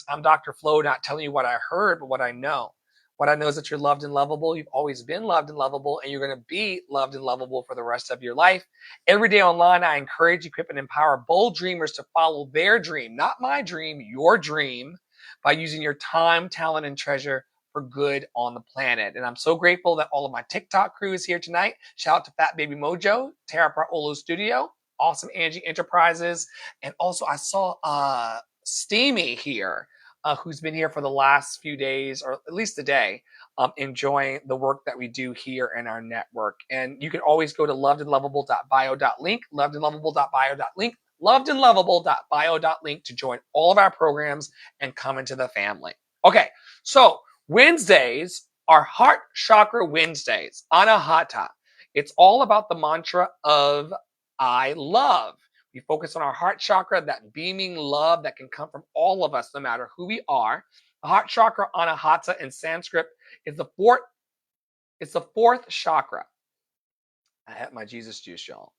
I'm Dr. Flo, not telling you what I heard, but what I know. What I know is that you're loved and lovable. You've always been loved and lovable, and you're going to be loved and lovable for the rest of your life. Every day online, I encourage, equip, and empower bold dreamers to follow their dream, not my dream, your dream, by using your time, talent, and treasure for good on the planet. And I'm so grateful that all of my TikTok crew is here tonight. Shout out to Fat Baby Mojo, Tara Olo Studio, Awesome Angie Enterprises, and also I saw Steamy here, who's been here for the last few days, or at least a day, enjoying the work that we do here in our network. And you can always go to lovedandlovable.bio.link, lovedandlovable.bio.link, lovedandlovable.bio.link to join all of our programs and come into the family. Okay, so Wednesdays are Heart Chakra Wednesdays, Anahata. It's all about the mantra of I love. We focus on our heart chakra, that beaming love that can come from all of us, no matter who we are. The heart chakra, Anahata, in Sanskrit, is the fourth. It's the fourth chakra. I had my Jesus juice, y'all.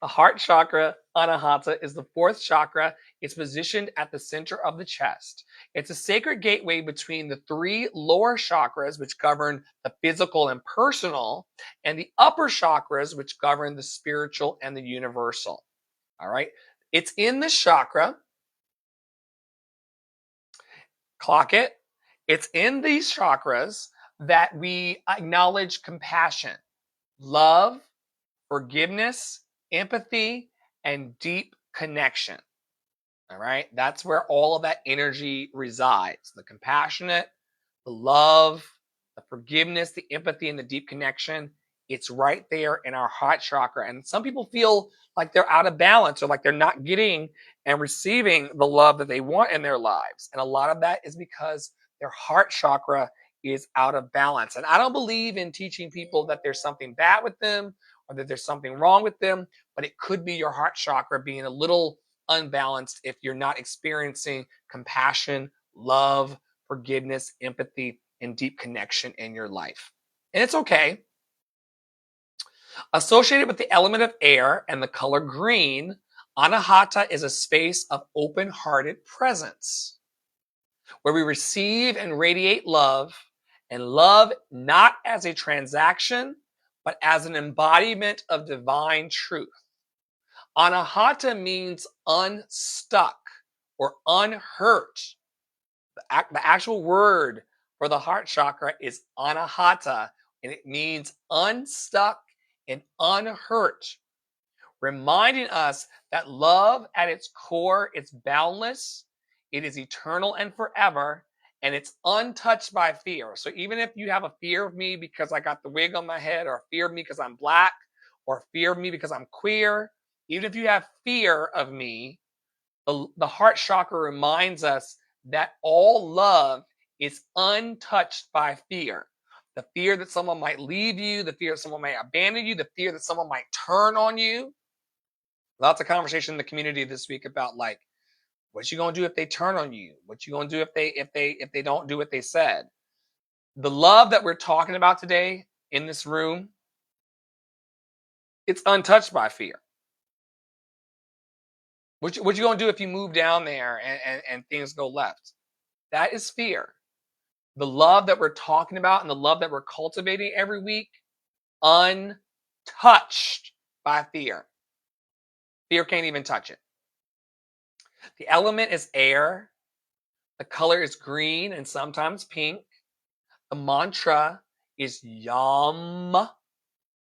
The heart chakra, Anahata, is the fourth chakra. It's positioned at the center of the chest. It's a sacred gateway between the three lower chakras, which govern the physical and personal, and the upper chakras, which govern the spiritual and the universal. All right. It's in the chakra. Clock it. It's in these chakras that we acknowledge compassion, love, forgiveness, empathy, and deep connection. All right. That's where all of that energy resides. The compassionate, the love, the forgiveness, the empathy, and the deep connection. It's right there in our heart chakra. And some people feel like they're out of balance or like they're not getting and receiving the love that they want in their lives. And a lot of that is because their heart chakra is out of balance. And I don't believe in teaching people that there's something bad with them or that there's something wrong with them, but it could be your heart chakra being a little unbalanced if you're not experiencing compassion, love, forgiveness, empathy, and deep connection in your life. And it's okay. Associated with the element of air and the color green, Anahata is a space of open-hearted presence where we receive and radiate love, and love not as a transaction, but as an embodiment of divine truth. Anahata means unstuck or unhurt. The actual word for the heart chakra is Anahata, and it means unstuck and unhurt, reminding us that love at its core is boundless, it is eternal and forever, and it's untouched by fear. So even if you have a fear of me because I got the wig on my head, or a fear of me because I'm black, or fear of me because I'm queer, even if you have fear of me, the heart chakra reminds us that all love is untouched by fear. The fear that someone might leave you, the fear that someone might abandon you, the fear that someone might turn on you. Lots of conversation in the community this week about like, what you gonna do if they turn on you? What you gonna do if they don't do what they said? The love that we're talking about today in this room, it's untouched by fear. What you gonna do if you move down there and things go left? That is fear. The love that we're talking about and the love that we're cultivating every week, untouched by fear. Fear can't even touch it. The element is air. The color is green and sometimes pink. The mantra is Yam.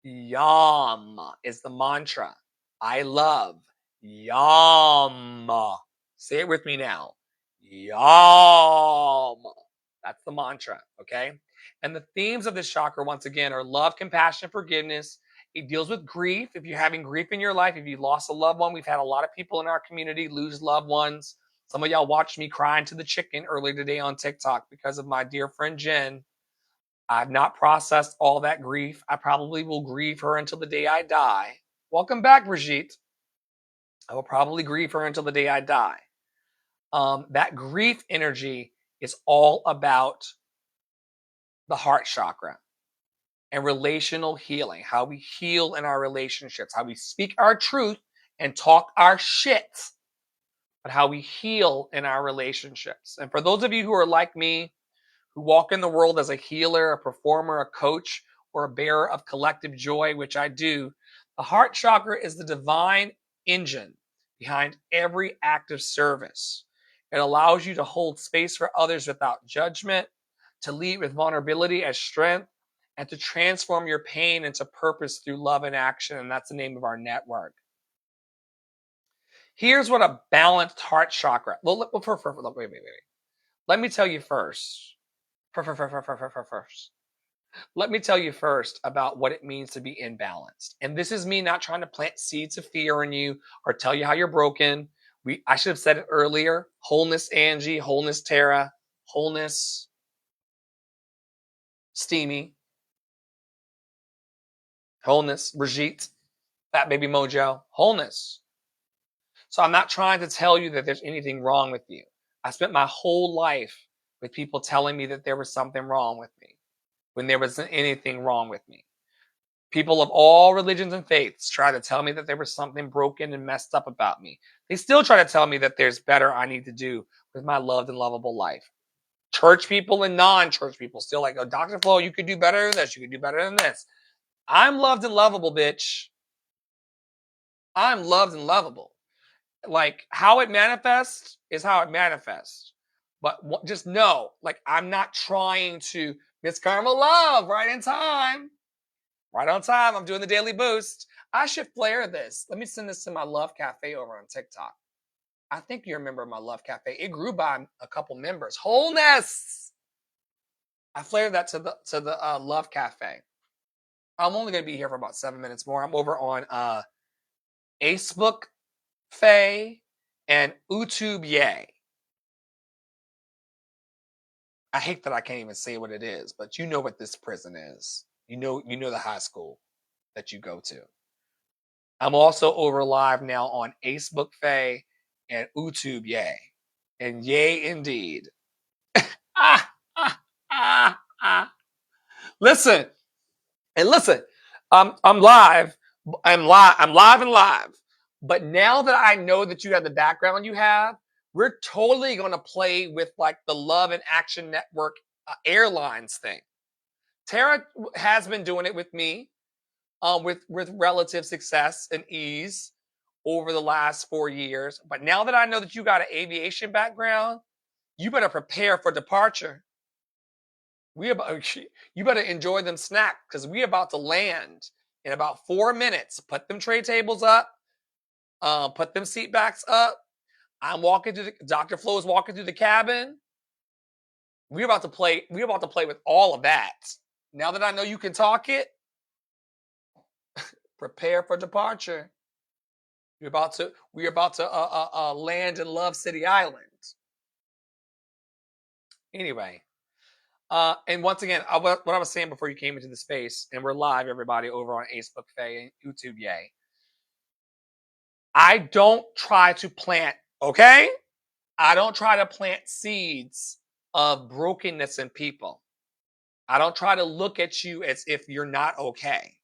Yam is the mantra. I love. Yam. Say it with me now. Yam. That's the mantra, okay? And the themes of this chakra, once again, are love, compassion, forgiveness. It deals with grief. If you're having grief in your life, if you lost a loved one, we've had a lot of people in our community lose loved ones. Some of y'all watched me crying to the chicken earlier today on TikTok because of my dear friend Jen. I've not processed all that grief. I probably will grieve her until the day I die. Welcome back, Brigitte. I will probably grieve her until the day I die. That grief energy is all about the heart chakra and relational healing, how we heal in our relationships, how we speak our truth and talk our shit but how we heal in our relationships. And for those of you who are like me, who walk in the world as a healer, a performer, a coach, or a bearer of collective joy, which I do, the heart chakra is the divine engine behind every act of service. It allows you to hold space for others without judgment, to lead with vulnerability as strength, and to transform your pain into purpose through love and action. And that's the name of our network. Here's what a balanced heart chakra. Well, wait. Let me tell you first. First. Let me tell you first about what it means to be imbalanced. And this is me not trying to plant seeds of fear in you or tell you how you're broken. I should have said it earlier. Wholeness, Angie. Wholeness, Tara. Wholeness, Steamy. Wholeness, Brigitte. Fat Baby Mojo. Wholeness. So I'm not trying to tell you that there's anything wrong with you. I spent my whole life with people telling me that there was something wrong with me when there wasn't anything wrong with me. People of all religions and faiths try to tell me that there was something broken and messed up about me. They still try to tell me that there's better I need to do with my loved and lovable life. Church people and non-church people still like, oh, Dr. Flo, you could do better than this. You could do better than this. I'm loved and lovable, bitch. I'm loved and lovable. Like, how it manifests is how it manifests. But just know, like, I'm not trying to Miss Karma Love right in time. Right on time. I'm doing the daily boost. I should flare this. Let me send this to my Love Cafe over on TikTok. I think you're a member of my Love Cafe. It grew by a couple members. Wholeness. I flared that to the Love Cafe. I'm only going to be here for about 7 minutes more. I'm over on Facebook Faye and YouTube Yay. I hate that I can't even say what it is, but you know what this prison is. You know the high school that you go to. I'm also over live now on Facebook Faye and YouTube Yay. And yay indeed. Listen. And listen, I'm live. I'm live and live. But now that I know that you have the background you have, we're totally going to play with like the Love and Action Network airlines thing. Tara has been doing it with me with relative success and ease over the last 4 years. But now that I know that you got an aviation background, you better prepare for departure. You better enjoy them snacks because we're about to land in about 4 minutes. Put them tray tables up. Put them seat backs up. I'm walking through Dr. Flo is walking through the cabin. We're about to play with all of that. Now that I know you can talk it, prepare for departure. We're about to land in Love City Island. Anyway, and once again, what I was saying before you came into the space, and we're live, everybody, over on Facebook, Faye, and YouTube, Yay. I don't try to plant, okay? I don't try to plant seeds of brokenness in people. I don't try to look at you as if you're not okay.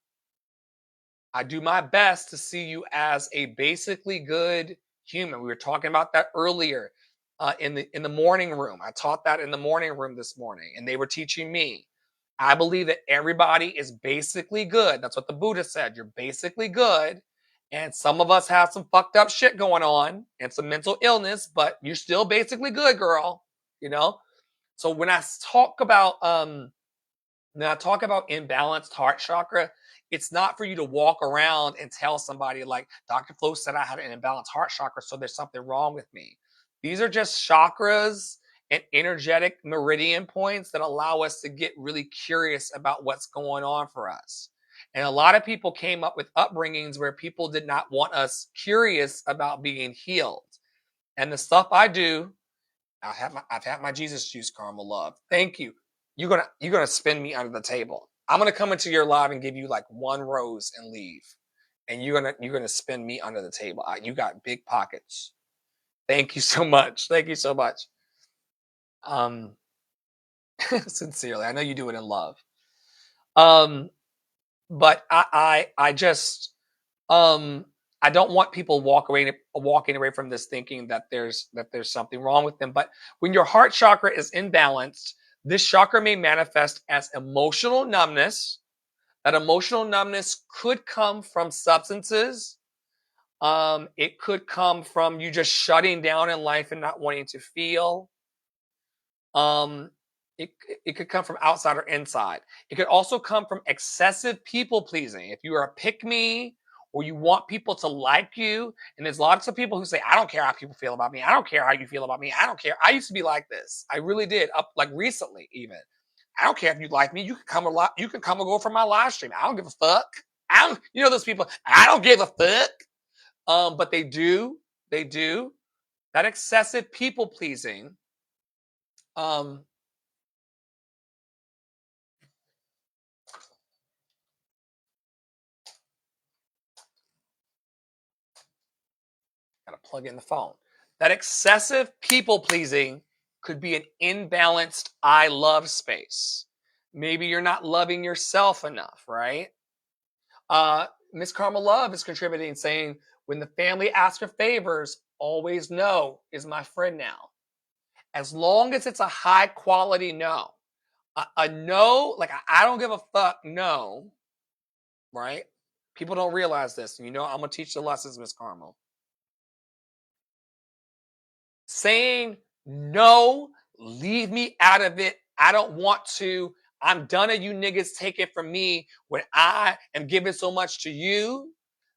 I do my best to see you as a basically good human. We were talking about that earlier in the morning room. I taught that in the morning room this morning, and they were teaching me. I believe that everybody is basically good. That's what the Buddha said. You're basically good. And some of us have some fucked up shit going on and some mental illness, but you're still basically good, girl. You know? So when I talk about imbalanced heart chakra, it's not for you to walk around and tell somebody like Dr. Flo said I have an imbalanced heart chakra, so there's something wrong with me. These are just chakras and energetic meridian points that allow us to get really curious about what's going on for us. And a lot of people came up with upbringings where people did not want us curious about being healed. And the stuff I do, I've had my Jesus juice, Karma Love. Thank you. You're gonna spin me under the table. I'm gonna come into your live and give you like one rose and leave, and you're gonna spin me under the table. You got big pockets. Thank you so much. Thank you so much. Sincerely, I know you do it in love. But I just I don't want people walking away from this thinking that there's something wrong with them. But when your heart chakra is imbalanced, this chakra may manifest as emotional numbness. That emotional numbness could come from substances. It could come from you just shutting down in life and not wanting to feel. Um, it, it could come from outside or inside. It could also come from excessive people pleasing. If you are a pick me or you want people to like you, and there's lots of people who say, I don't care how people feel about me. I don't care how you feel about me. I don't care. I used to be like this. I really did. Up like recently, even. I don't care if you like me. You can come a lot. You can come and go from my live stream. I don't give a fuck. I don't. You know those people. I don't give a fuck. But they do. They do. That excessive people pleasing. Um, Gotta plug in the phone. That excessive people pleasing could be an imbalanced I love space. Maybe you're not loving yourself enough, right? Miss Karma Love is contributing, saying, when the family asks for favors, always no is my friend now. As long as it's a high quality no. A no, like I don't give a fuck no, right? People don't realize this. You know, I'm gonna teach the lessons, Miss Karma. Saying no, leave me out of it. I don't want to. I'm done of you niggas taking from me when I am giving so much to you.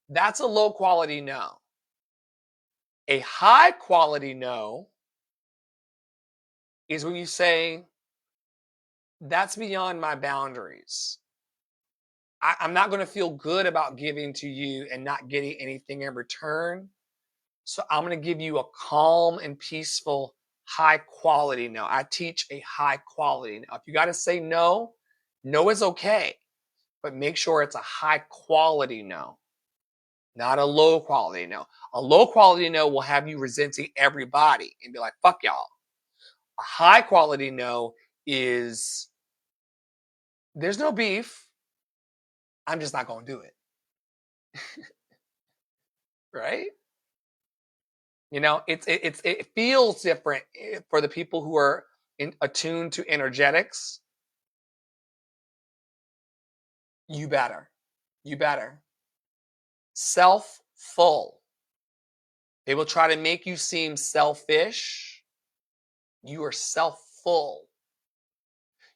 That's a low quality no. A high quality no is when you say, that's beyond my boundaries. I'm not going to feel good about giving to you and not getting anything in return. So I'm going to give you a calm and peaceful, high quality no. I teach a high quality no. If you got to say no, no is okay, but make sure it's a high quality no, not a low quality no. A low quality no will have you resenting everybody and be like, fuck y'all. A high quality no is, there's no beef. I'm just not going to do it. Right? You know, it feels different for the people who are attuned to energetics. You better. You better. Self full. They will try to make you seem selfish. You are self full.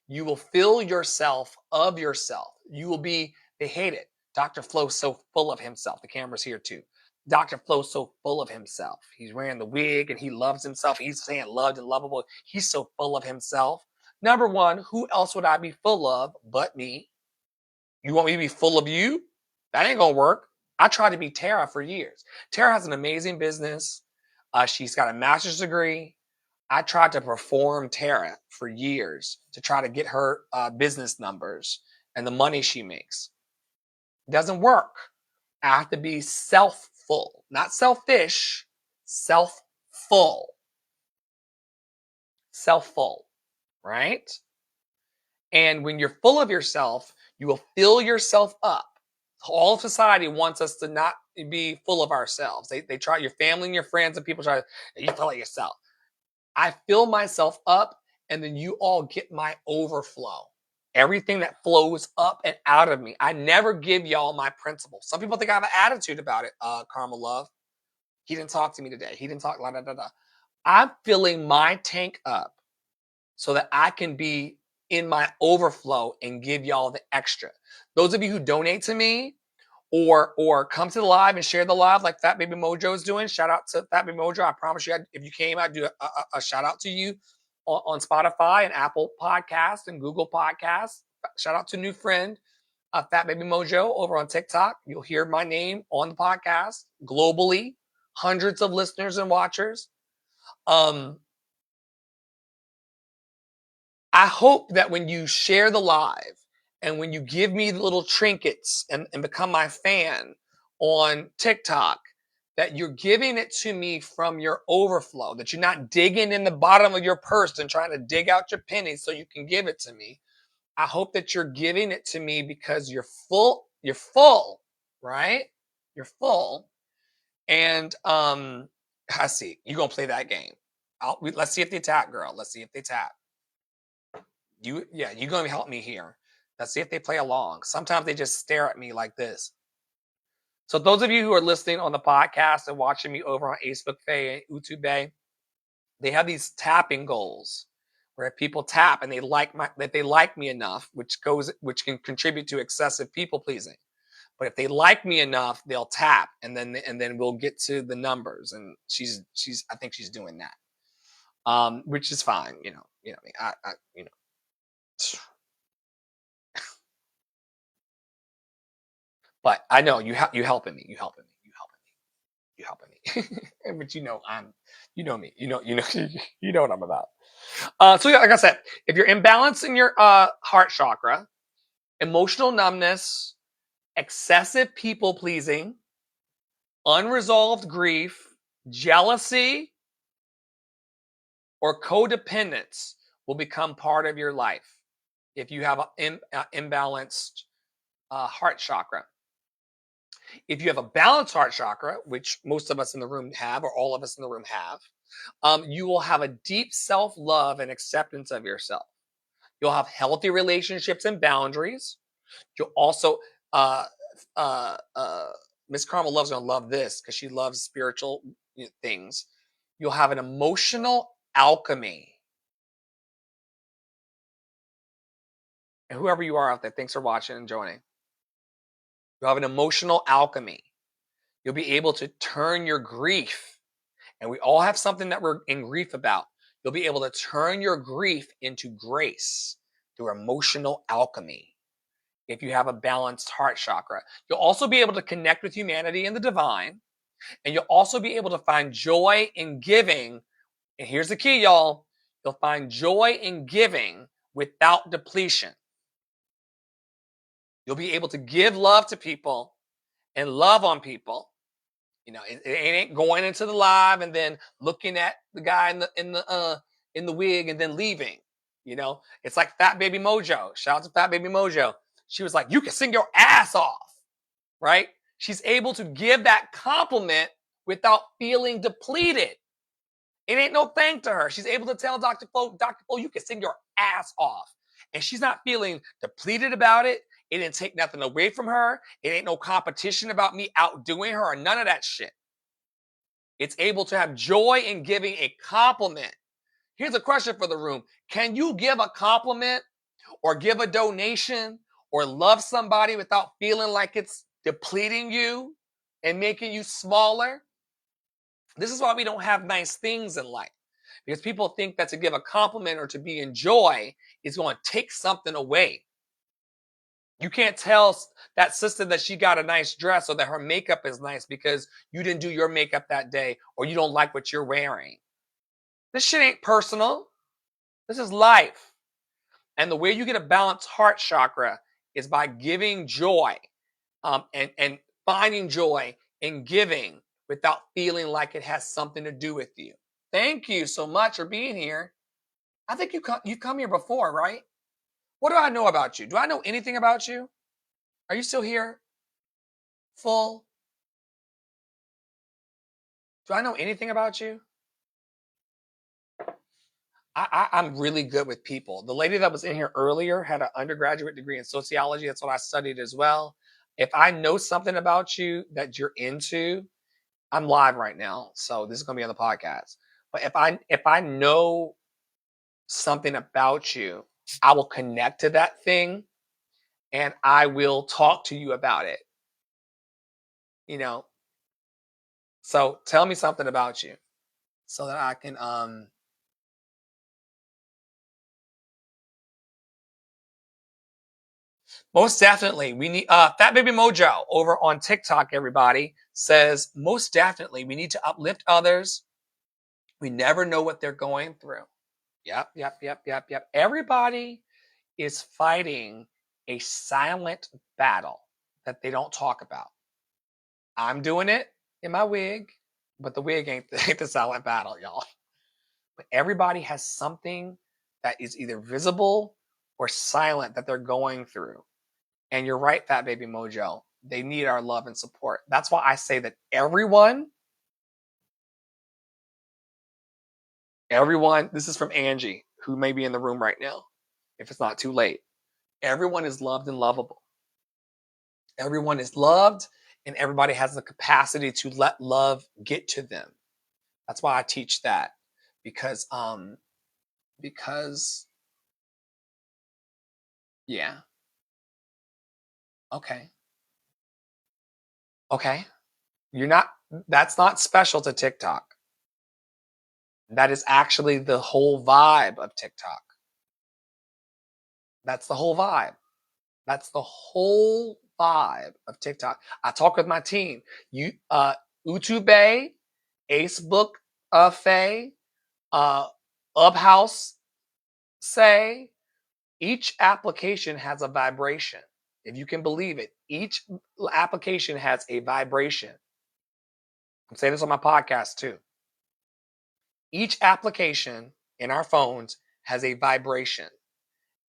You will fill yourself of yourself. You will be, they hate it. Dr. Flo's so full of himself. The camera's here too. Dr. Flo's so full of himself. He's wearing the wig and he loves himself. He's saying loved and lovable. He's so full of himself. Number one, who else would I be full of but me? You want me to be full of you? That ain't gonna work. I tried to be Tara for years. Tara has an amazing business. She's got a master's degree. I tried to perform Tara for years to try to get her business numbers and the money she makes. It doesn't work. I have to be self-full, not selfish, self-full. Self-full, right? And when you're full of yourself, you will fill yourself up. All of society wants us to not be full of ourselves. They try, your family and your friends and people try to, you fill it yourself. I fill myself up and then you all get my overflow. Everything that flows up and out of me. I never give y'all my principles. Some people think I have an attitude about it, Karma Love. He didn't talk to me today. He didn't talk, la da da da. I'm filling my tank up so that I can be in my overflow and give y'all the extra. Those of you who donate to me or come to the live and share the live like Fat Baby Mojo is doing, shout out to Fat Baby Mojo. I promise you, if you came, I'd do a shout out to you on Spotify and Apple Podcasts and Google Podcasts. Shout out to new friend, Fat Baby Mojo over on TikTok. You'll hear my name on the podcast globally, hundreds of listeners and watchers. I hope that when you share the live and when you give me little trinkets and become my fan on TikTok, that you're giving it to me from your overflow, that you're not digging in the bottom of your purse and trying to dig out your pennies so you can give it to me. I hope that you're giving it to me because you're full, right? You're full. And I see you're gonna play that game. Let's see if they tap, girl. Let's see if they tap. You're gonna help me here. Let's see if they play along. Sometimes they just stare at me like this. So those of you who are listening on the podcast and watching me over on Facebook and YouTube, they have these tapping goals where people tap and they like me enough, which can contribute to excessive people pleasing. But if they like me enough, they'll tap, and then we'll get to the numbers. And she's I think she's doing that, which is fine. I but I know you helping me, you helping me. But you know me, you know what I'm about. So yeah, like I said, if you're imbalanced in your heart chakra, emotional numbness, excessive people pleasing, unresolved grief, jealousy, or codependence will become part of your life if you have an imbalanced heart chakra. If you have a balanced heart chakra, which most of us in the room have, or all of us in the room have, you will have a deep self love and acceptance of yourself. You'll have healthy relationships and boundaries. You'll also, uh, Miss Carmel loves gonna love this because she loves spiritual things. You'll have an emotional alchemy. And whoever you are out there, thanks for watching and joining. You'll have an emotional alchemy. You'll be able to turn your grief, and we all have something that we're in grief about. You'll be able to turn your grief into grace through emotional alchemy if you have a balanced heart chakra. You'll also be able to connect with humanity and the divine, and you'll also be able to find joy in giving. And here's the key, y'all. You'll find joy in giving without depletion. You'll be able to give love to people and love on people. It ain't going into the live and then looking at the guy in the wig and then leaving. It's like Fat Baby Mojo. Shout out to Fat Baby Mojo. She was like, "You can sing your ass off," right? She's able to give that compliment without feeling depleted. It ain't no thing to her. She's able to tell Dr. Flo, you can sing your ass off. And she's not feeling depleted about it. It didn't take nothing away from her. It ain't no competition about me outdoing her or none of that shit. It's able to have joy in giving a compliment. Here's a question for the room. Can you give a compliment or give a donation or love somebody without feeling like it's depleting you and making you smaller? This is why we don't have nice things in life, because people think that to give a compliment or to be in joy is going to take something away. You can't tell that sister that she got a nice dress or that her makeup is nice because you didn't do your makeup that day or you don't like what you're wearing. This shit ain't personal. This is life. And the way you get a balanced heart chakra is by giving joy, and finding joy in giving without feeling like it has something to do with you. Thank you so much for being here. I think you've come here before, right? What do I know about you? Do I know anything about you? Are you still here? Full? Do I know anything about you? I'm really good with people. The lady that was in here earlier had an undergraduate degree in sociology. That's what I studied as well. If I know something about you that you're into, I'm live right now, so this is gonna be on the podcast. But if I know something about you, I will connect to that thing and I will talk to you about it. You know. So tell me something about you so that I can most definitely we need Fat Baby Mojo over on TikTok, everybody, says most definitely we need to uplift others. We never know what they're going through. Yep. Everybody is fighting a silent battle that they don't talk about. I'm doing it in my wig, but the wig ain't the silent battle, y'all. But everybody has something that is either visible or silent that they're going through. And you're right, Fat Baby Mojo. They need our love and support. That's why I say that everyone Everyone, this is from Angie, who may be in the room right now, if it's not too late. Everyone is loved and lovable. Everyone is loved, and everybody has the capacity to let love get to them. That's why I teach that, because because yeah, okay, okay. You're not. That's not special to TikTok. That is actually the whole vibe of TikTok. That's the whole vibe. That's the whole vibe of TikTok. I talk with my team. You, Utube, Acebook, Faye, uh, Uphouse, say, each application has a vibration. If you can believe it, each application has a vibration. I'm saying this on my podcast too. Each application in our phones has a vibration.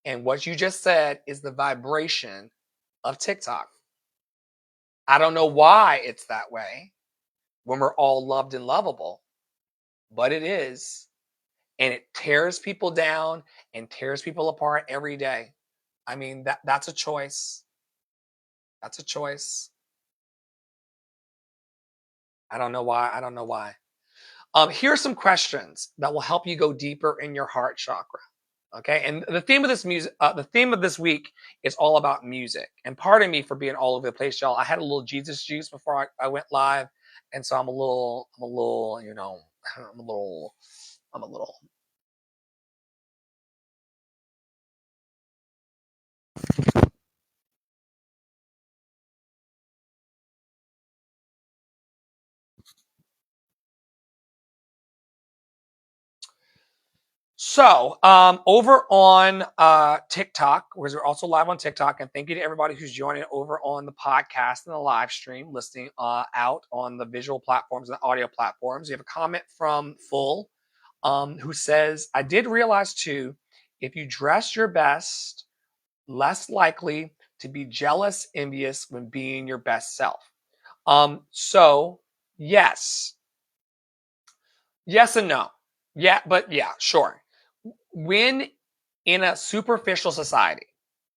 And what you just said is the vibration of TikTok. I don't know why it's that way when we're all loved and lovable, but it is. And it tears people down and tears people apart every day. I mean, that's a choice. That's a choice. I don't know why. I don't know why. Here's some questions that will help you go deeper in your heart chakra. Okay, and the theme of the theme of this week is all about music. And pardon me for being all over the place, y'all. I had a little Jesus juice before I went live, and so I'm a little, I'm a little. So, over on TikTok, we're also live on TikTok, and thank you to everybody who's joining over on the podcast and the live stream, listening out on the visual platforms and the audio platforms. You have a comment from Full, who says, "I did realize too, if you dress your best, less likely to be jealous, envious when being your best self." So yes, yes and no, yeah, but yeah, sure. When in a superficial society,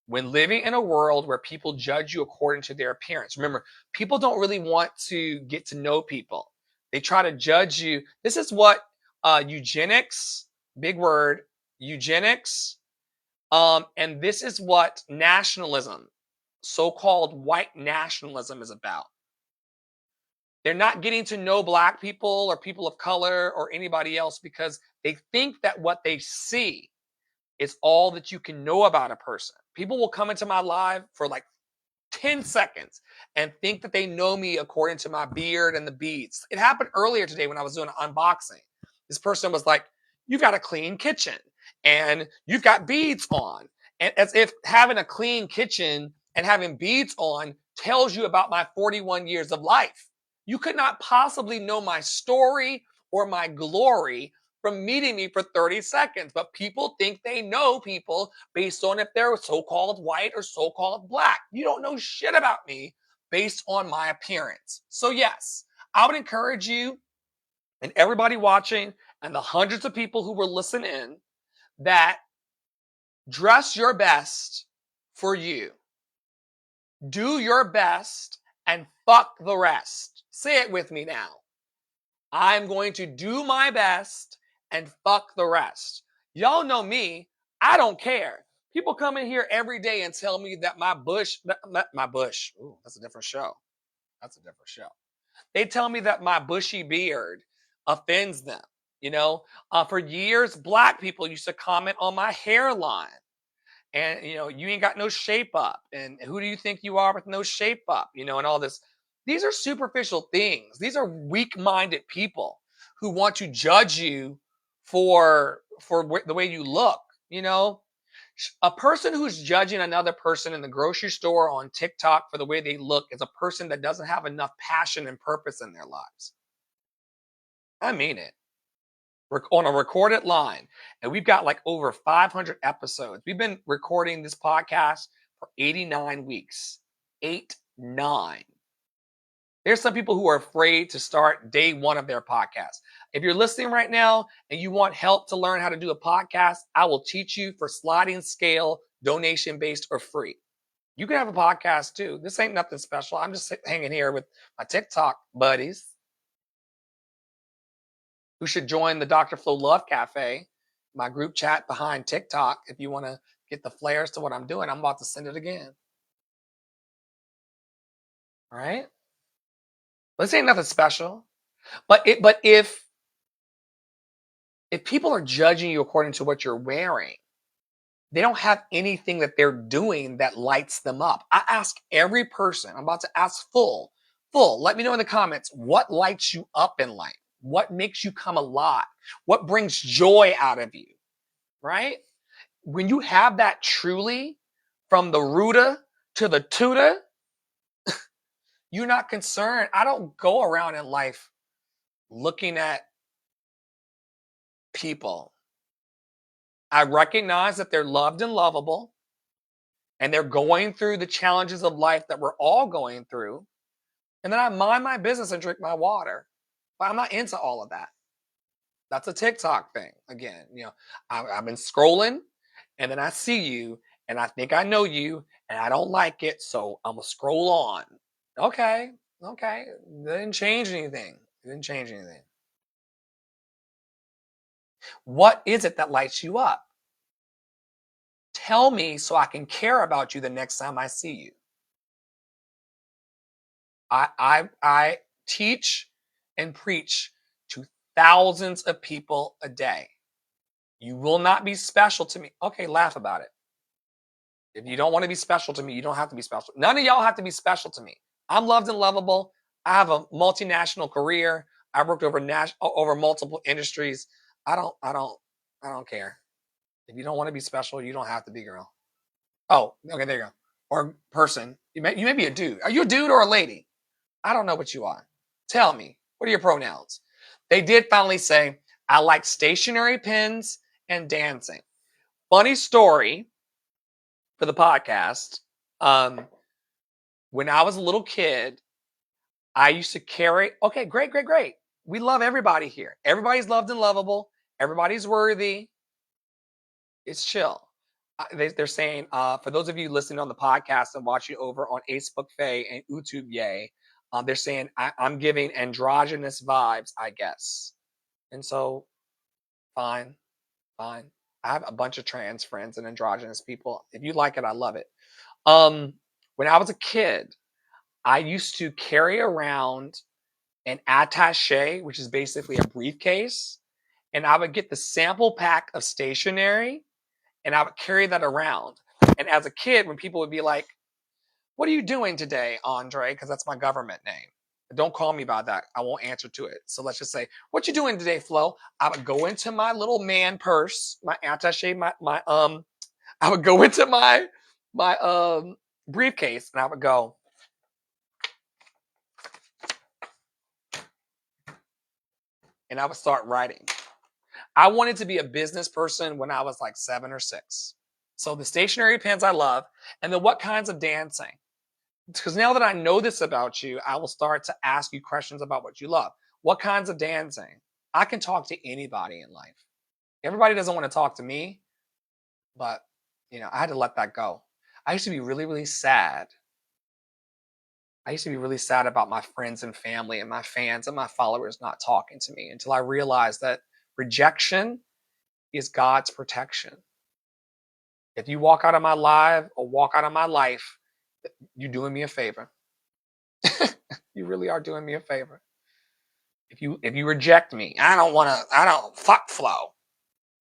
when living in a world where people judge you according to their appearance, remember, people don't really want to get to know people. They try to judge you. This is what eugenics, big word, eugenics, and this is what nationalism, so-called white nationalism, is about. They're not getting to know black people or people of color or anybody else because they think that what they see is all that you can know about a person. People will come into my live for like 10 seconds and think that they know me according to my beard and the beads. It happened earlier today when I was doing an unboxing. This person was like, "You've got a clean kitchen and you've got beads on." And as if having a clean kitchen and having beads on tells you about my 41 years of life. You could not possibly know my story or my glory from meeting me for 30 seconds. But people think they know people based on if they're so-called white or so-called black. You don't know shit about me based on my appearance. So yes, I would encourage you and everybody watching and the hundreds of people who will listen in that dress your best for you. Do your best and fuck the rest. Say it with me now. I'm going to do my best and fuck the rest. Y'all know me. I don't care. People come in here every day and tell me that my bush, ooh, that's a different show. That's a different show. They tell me that my bushy beard offends them. For years, black people used to comment on my hairline. And you ain't got no shape up, and who do you think you are with no shape up, and all this. These are superficial things. These are weak-minded people who want to judge you for the way you look. A person who's judging another person in the grocery store or on TikTok for the way they look is a person that doesn't have enough passion and purpose in their lives. I mean it. We're on a recorded line, and we've got like over 500 episodes. We've been recording this podcast for 89 weeks. 8, 9. There's some people who are afraid to start day one of their podcast. If you're listening right now and you want help to learn how to do a podcast, I will teach you for sliding scale, donation based, or free. You can have a podcast too. This ain't nothing special. I'm just hanging here with my TikTok buddies who should join the Dr. Flo Love Cafe, my group chat behind TikTok. If you want to get the flares to what I'm doing, I'm about to send it again. All right. This ain't nothing special. But if people are judging you according to what you're wearing, they don't have anything that they're doing that lights them up. I ask every person, I'm about to ask full, let me know in the comments, what lights you up in life? What makes you come alive? What brings joy out of you, right? When you have that truly from the rooter to the tutor, you're not concerned. I don't go around in life looking at people. I recognize that they're loved and lovable, and they're going through the challenges of life that we're all going through. And then I mind my business and drink my water. But I'm not into all of that. That's a TikTok thing. Again, I've been scrolling, and then I see you, and I think I know you, and I don't like it, so I'm gonna scroll on. Okay. It didn't change anything. What is it that lights you up? Tell me so I can care about you the next time I see you. I teach and preach to thousands of people a day. You will not be special to me. Okay, laugh about it. If you don't want to be special to me, you don't have to be special. None of y'all have to be special to me. I'm loved and lovable. I have a multinational career. I worked over multiple industries. I don't care. If you don't want to be special, you don't have to be, girl. Oh, okay, there you go. Or person. You may be a dude. Are you a dude or a lady? I don't know what you are. Tell me, what are your pronouns? They did finally say, I like stationary pens and dancing. Funny story for the podcast. When I was a little kid, I used to carry, okay, great. We love everybody here. Everybody's loved and lovable. Everybody's worthy. It's chill. They're saying, for those of you listening on the podcast and watching over on Facebook Faye and YouTube Yay, they're saying I'm giving androgynous vibes, I guess. And so, fine. I have a bunch of trans friends and androgynous people. If you like it, I love it. When I was a kid, I used to carry around an attaché, which is basically a briefcase, and I would get the sample pack of stationery, and I would carry that around. And as a kid, when people would be like, what are you doing today, Andre? Because that's my government name. Don't call me by that. I won't answer to it. So let's just say, what you doing today, Flo? I would go into my little man purse, my attaché, I would go into my briefcase, and I would go, and I would start writing. I wanted to be a business person when I was like 7 or 6. So the stationary pens I love. And then what kinds of dancing? Because now that I know this about you, I will start to ask you questions about what you love. What kinds of dancing? I can talk to anybody in life. Everybody doesn't want to talk to me, but I had to let that go. I used to be really, really sad. I used to be really sad about my friends and family and my fans and my followers not talking to me until I realized that rejection is God's protection. If you walk out of my life or walk out of my life, you're doing me a favor. You really are doing me a favor. If you reject me, I don't fuck Flo.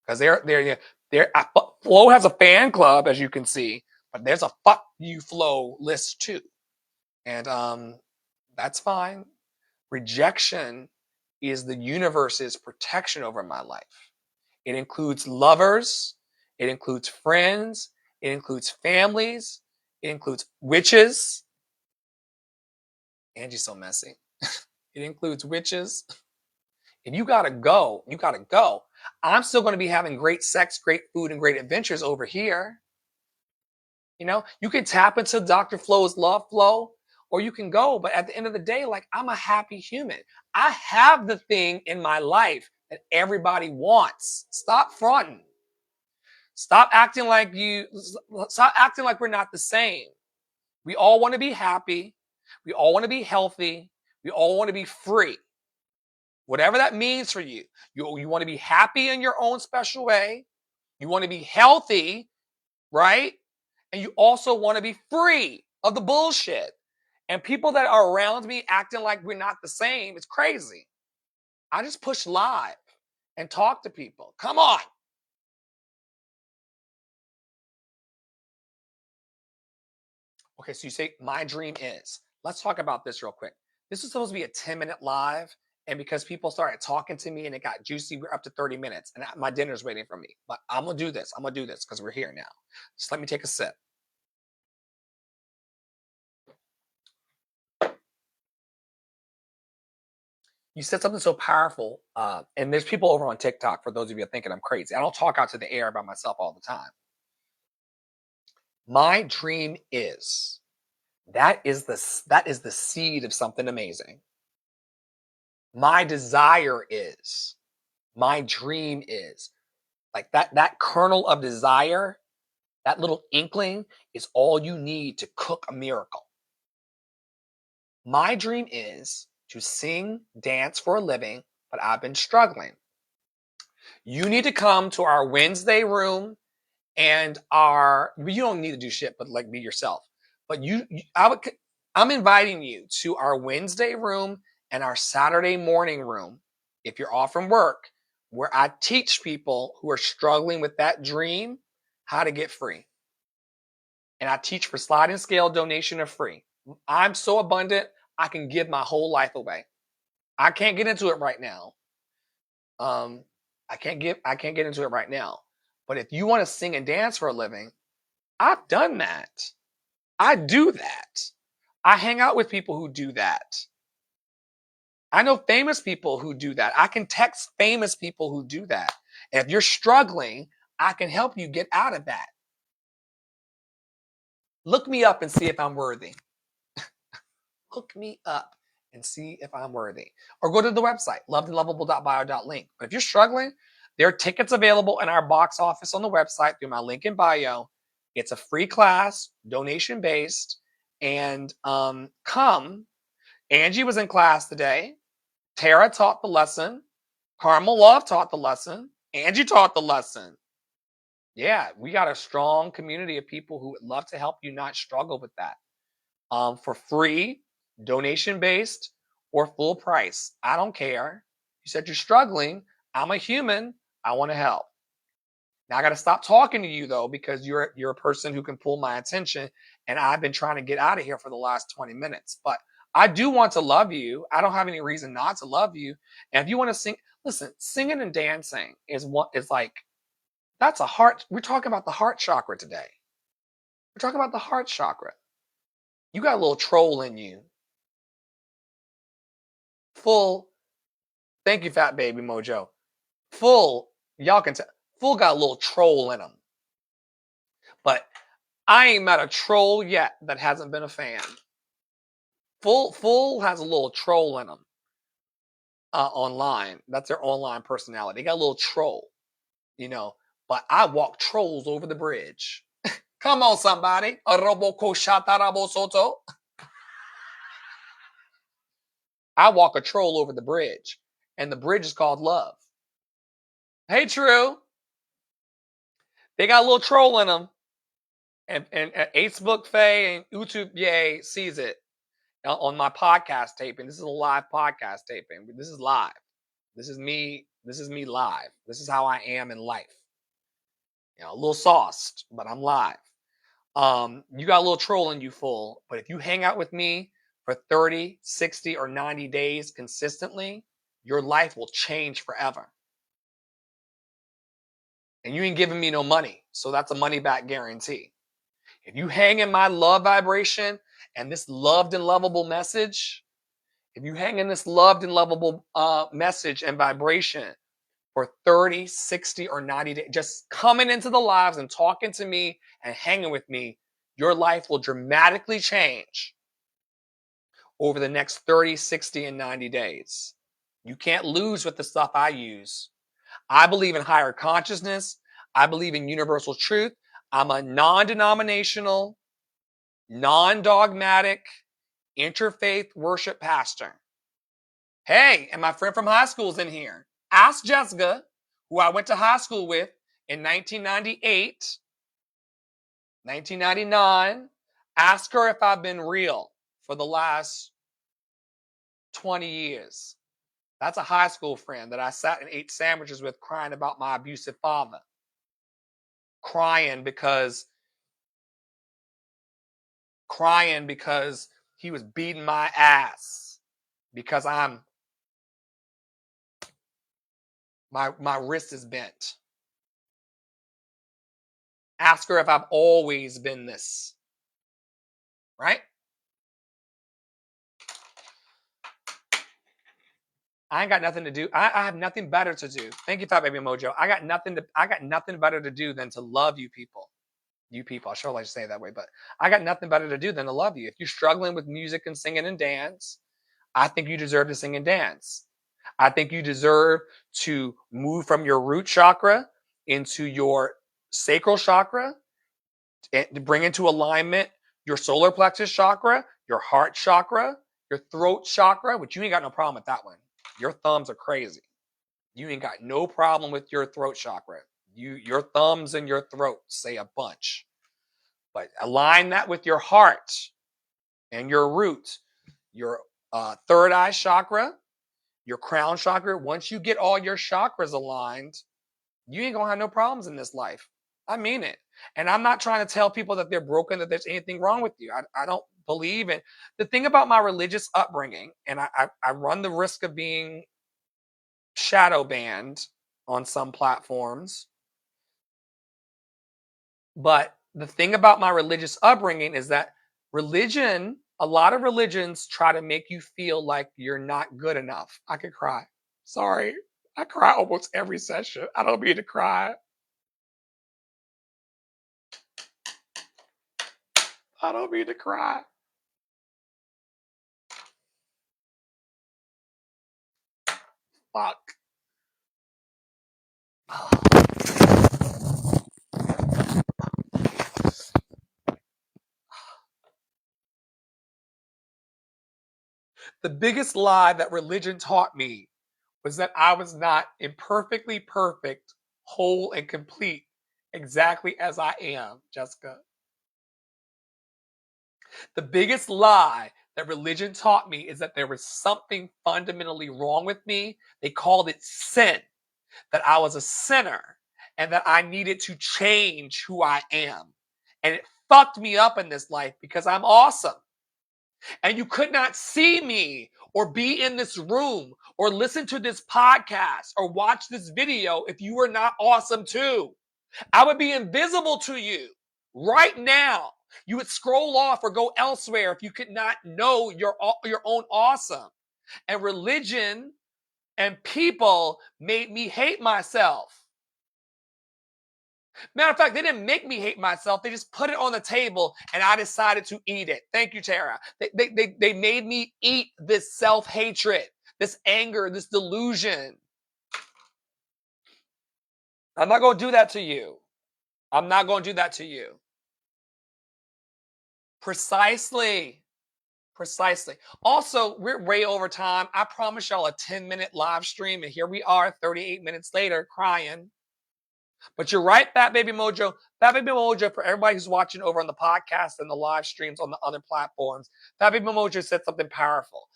Because Flo has a fan club, as you can see, but there's a fuck you Flo list too. And that's fine. Rejection is the universe's protection over my life. It includes lovers, it includes friends, it includes families, it includes witches. Angie's so messy. It includes witches. If you gotta go, you gotta go. I'm still gonna be having great sex, great food, and great adventures over here. You can tap into Dr. Flo's love flow or you can go. But at the end of the day, like, I'm a happy human. I have the thing in my life that everybody wants. Stop fronting. Stop acting like stop acting like we're not the same. We all want to be happy. We all want to be healthy. We all want to be free. Whatever that means for you. You want to be happy in your own special way. You want to be healthy, right? And you also want to be free of the bullshit. And people that are around me acting like we're not the same, it's crazy. I just push live and talk to people. Come on. Okay, so you say, my dream is. Let's talk about this real quick. This was supposed to be a 10-minute live. And because people started talking to me and it got juicy, we're up to 30 minutes. And my dinner's waiting for me. But I'm going to do this. I'm going to do this because we're here now. Just let me take a sip. You said something so powerful. And there's people over on TikTok, for those of you thinking I'm crazy. I don't talk out to the air by myself all the time. My dream is. That is the seed of something amazing. My desire is. My dream is. Like that kernel of desire, that little inkling is all you need to cook a miracle. My dream is to sing, dance for a living, but I've been struggling. You need to come to our Wednesday room and you don't need to do shit, but like be yourself. But I'm inviting you to our Wednesday room and our Saturday morning room, if you're off from work, where I teach people who are struggling with that dream how to get free. And I teach for sliding scale donation of free. I'm so abundant, I can give my whole life away. I can't get into it right now. I can't get into it right now. But if you want to sing and dance for a living, I've done that. I do that. I hang out with people who do that. I know famous people who do that. I can text famous people who do that. And if you're struggling, I can help you get out of that. Look me up and see if I'm worthy. Look me up and see if I'm worthy. Or go to the website, lovedandlovable.bio.link. But if you're struggling, there are tickets available in our box office on the website through my link in bio. It's a free class, donation based, and come. Angie was in class today. Tara taught the lesson. Carmel Love taught the lesson. Angie taught the lesson. Yeah, we got a strong community of people who would love to help you not struggle with that. For free, donation based, or full price. I don't care. You said you're struggling. I'm a human. I want to help. Now I got to stop talking to you though, because you're a person who can pull my attention, and I've been trying to get out of here for the last 20 minutes. But I do want to love you. I don't have any reason not to love you. And if you want to sing, listen, singing and dancing is like, that's a heart. We're talking about the heart chakra today. We're talking about the heart chakra. You got a little troll in you. Full. Thank you, Fat Baby Mojo. Full. Y'all can tell. Full got a little troll in him. But I ain't met a troll yet that hasn't been a fan. Full has a little troll in them online. That's their online personality. They got a little troll, you know. But I walk trolls over the bridge. Come on, somebody. I walk a troll over the bridge, and the bridge is called love. Hey, True. They got a little troll in them. And Facebook Faye and YouTube Yay sees it on my podcast taping. This is a live podcast taping. This is live. This is me. This is me live. This is how I am in life. You know, a little sauced, but I'm live. You got a little troll in you full, but if you hang out with me for 30, 60, or 90 days consistently, your life will change forever. And you ain't giving me no money, so that's a money back guarantee. If you hang in my love vibration and this loved and lovable message, if you hang in this loved and lovable message and vibration for 30, 60, or 90 days, just coming into the lives and talking to me and hanging with me, your life will dramatically change. over the next 30, 60, and 90 days. You can't lose with the stuff I use. I believe in higher consciousness. I believe in universal truth. I'm a non-denominational, non-dogmatic, interfaith worship pastor. Hey, and my friend from high school is in here. Ask Jessica, who I went to high school with in 1998, 1999. Ask her if I've been real for the last 20 years. That's a high school friend that I sat and ate sandwiches with, crying about my abusive father. Crying because he was beating my ass because my wrist is bent. Ask her if I've always been this. Right? I ain't got nothing to do. I have nothing better to do. Thank you, Fat Baby Mojo. I got nothing better to do than to love you people. You people. I sure like to say it that way, but I got nothing better to do than to love you. If you're struggling with music and singing and dance, I think you deserve to sing and dance. I think you deserve to move from your root chakra into your sacral chakra and to bring into alignment your solar plexus chakra, your heart chakra, your throat chakra, which you ain't got no problem with that one. Your thumbs are crazy. You ain't got no problem with your throat chakra. Your thumbs and your throat say a bunch. But align that with your heart and your root, your third eye chakra, your crown chakra. Once you get all your chakras aligned, you ain't gonna have no problems in this life. I mean it. And I'm not trying to tell people that they're broken, that there's anything wrong with you. I don't believe in the thing about my religious upbringing, and I run the risk of being shadow banned on some platforms. But the thing about my religious upbringing is that a lot of religions try to make you feel like you're not good enough. I could cry. Sorry. I cry almost every session. I don't mean to cry. I don't mean to cry. Fuck. The biggest lie that religion taught me was that I was not imperfectly perfect, whole, and complete exactly as I am, Jessica. The biggest lie that religion taught me is that there was something fundamentally wrong with me. They called it sin, that I was a sinner and that I needed to change who I am. And it fucked me up in this life because I'm awesome. And you could not see me or be in this room or listen to this podcast or watch this video if you were not awesome too. I would be invisible to you right now. You would scroll off or go elsewhere if you could not know your own awesome. And religion and people made me hate myself. Matter of fact, they didn't make me hate myself. They just put it on the table and I decided to eat it. Thank you, Tara. They made me eat this self-hatred, this anger, this delusion. I'm not going to do that to you. I'm not going to do that to you. Precisely. Also, we're way over time. I promised y'all a 10-minute live stream, and here we are 38 minutes later crying. But you're right, Fat Baby Mojo. Fat Baby Mojo, for everybody who's watching over on the podcast and the live streams on the other platforms, Fat Baby Mojo said something powerful.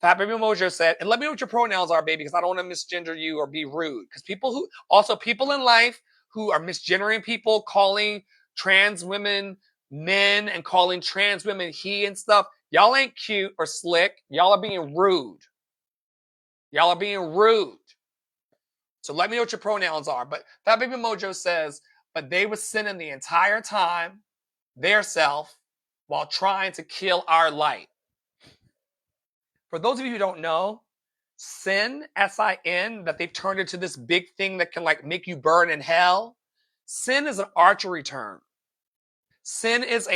Fat Baby Mojo said, and let me know what your pronouns are, baby, because I don't want to misgender you or be rude. Because people in life who are misgendering people, calling trans women men and calling trans women he and stuff, y'all ain't cute or slick. Y'all are being rude. So let me know what your pronouns are. But Fat Baby Mojo says, but they was sinning the entire time, their self, while trying to kill our light. For those of you who don't know, sin, S-I-N, that they've turned into this big thing that can like make you burn in hell. Sin is an archery term. Sin is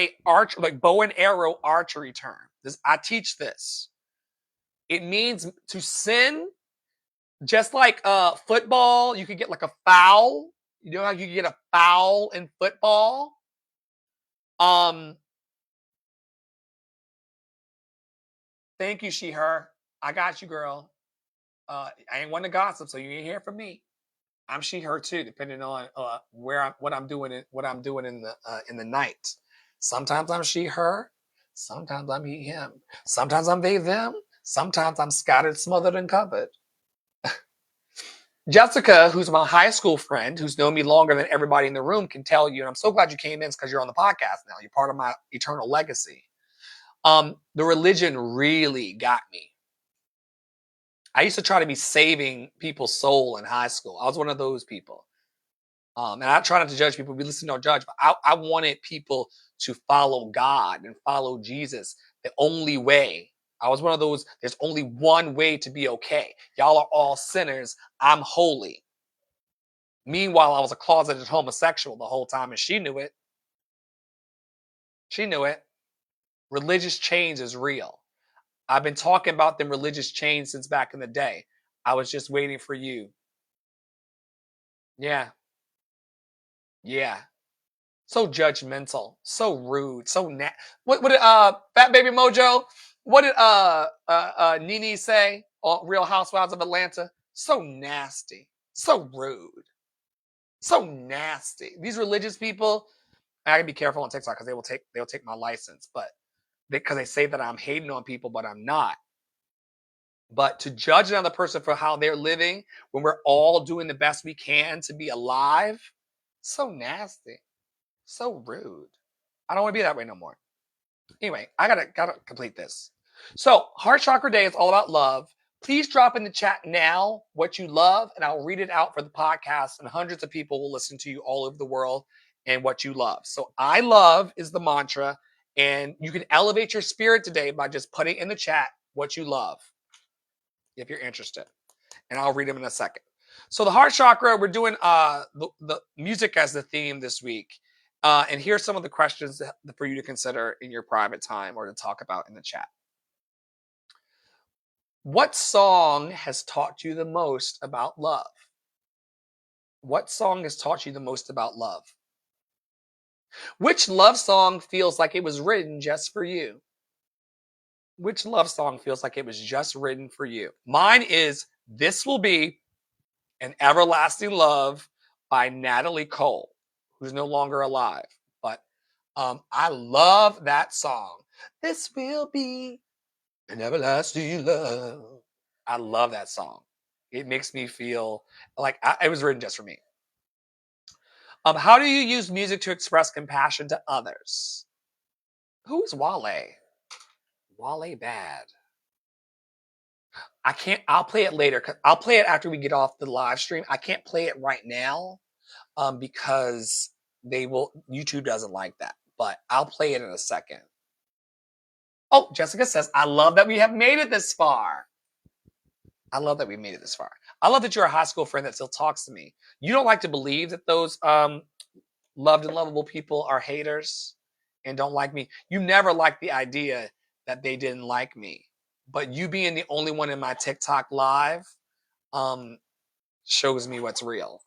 like bow and arrow archery term. I teach this. It means to sin, just like football. You could get like a foul. You know how you get a foul in football? Um, Thank you, she, her. I got you, girl. I ain't one to gossip, so you ain't hear from me. I'm she, her too, depending on what I'm doing in the night. Sometimes I'm she, her. Sometimes I'm he, him. Sometimes I'm they, them. Sometimes I'm scattered, smothered, and covered. Jessica, who's my high school friend, who's known me longer than everybody in the room, can tell you, and I'm so glad you came in because you're on the podcast now. You're part of my eternal legacy. The religion really got me. I used to try to be saving people's soul in high school. I was one of those people. And I try not to judge people. We listen, don't judge. But I wanted people to follow God and follow Jesus the only way. I was one of those, there's only one way to be okay. Y'all are all sinners. I'm holy. Meanwhile, I was a closeted homosexual the whole time, and she knew it. She knew it. Religious change is real. I've been talking about them religious change since back in the day. I was just waiting for you. Yeah. Yeah. So judgmental, so rude, so what did Fat Baby Mojo? What did Nene say on Real Housewives of Atlanta? So nasty, so rude, so nasty. These religious people, I gotta be careful on TikTok because they'll take my license, but because they say that I'm hating on people, but I'm not. But to judge another person for how they're living when we're all doing the best we can to be alive, so nasty. So rude. I don't want to be that way no more. Anyway, I gotta complete this. So, Heart Chakra Day is all about love. Please drop in the chat now what you love, and I'll read it out for the podcast, and hundreds of people will listen to you all over the world and what you love. So, I love is the mantra, and you can elevate your spirit today by just putting in the chat what you love if you're interested, and I'll read them in a second. So the heart chakra, we're doing the music as the theme this week. And here's some of the questions for you to consider in your private time or to talk about in the chat. What song has taught you the most about love? What song has taught you the most about love? Which love song feels like it was written just for you? Which love song feels like it was just written for you? Mine is This Will Be an Everlasting Love by Natalie Cole, who's no longer alive. But I love that song. This will be an everlasting love. I love that song. It makes me feel like it was written just for me. How do you use music to express compassion to others? Who's Wale? Wale bad. I can't. I'll play it later. I'll play it after we get off the live stream. I can't play it right now because YouTube doesn't like that. But I'll play it in a second. Oh, Jessica says, I love that we have made it this far. I love that we made it this far. I love that you're a high school friend that still talks to me. You don't like to believe that those loved and lovable people are haters and don't like me. You never liked the idea that they didn't like me. But you being the only one in my TikTok live shows me what's real.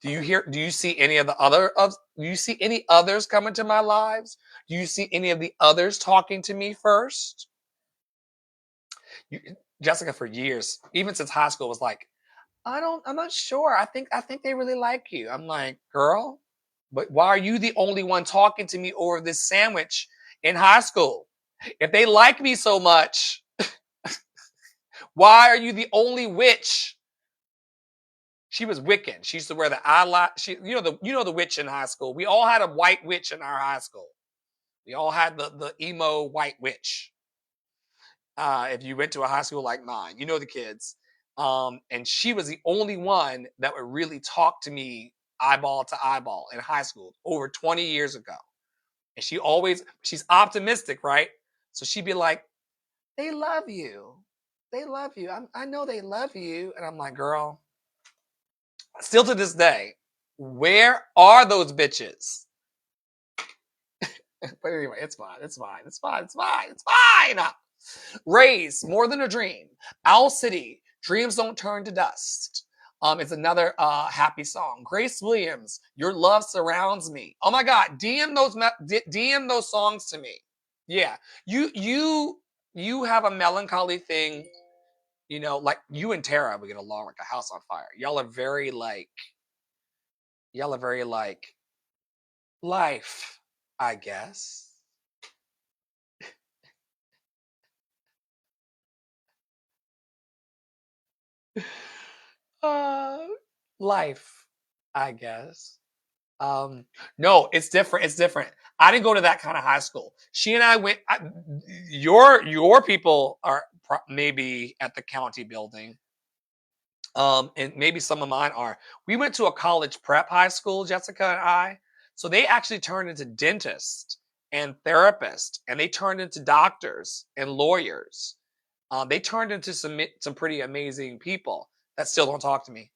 Do you see any others coming to my lives? Do you see any of the others talking to me first? Jessica, for years, even since high school, was like, I'm not sure. I think they really like you. I'm like, girl, but why are you the only one talking to me over this sandwich in high school? If they like me so much, why are you the only witch? She was Wiccan. She used to wear the eyelash. You know the witch in high school. We all had a white witch in our high school. We all had the emo white witch. If you went to a high school like mine, you know the kids. And she was the only one that would really talk to me eyeball to eyeball in high school over 20 years ago. And she's optimistic, right? So she'd be like, they love you. They love you. I know they love you. And I'm like, girl, still to this day, where are those bitches? But anyway, it's fine. It's fine. It's fine. It's fine. It's fine. Raise, More Than a Dream. Owl City, Dreams Don't Turn to Dust. It's another happy song. Grace Williams, Your Love Surrounds Me. Oh my God, DM those songs to me. Yeah, you have a melancholy thing. Like you and Tara would get along like a house on fire. Y'all are very like life, I guess. Uh, life, I guess. No, it's different. It's different. I didn't go to that kind of high school. She and I went. Your people are maybe at the county building. And maybe some of mine are. We went to a college prep high school, Jessica and I. So they actually turned into dentists and therapists, and they turned into doctors and lawyers. They turned into some pretty amazing people that still don't talk to me.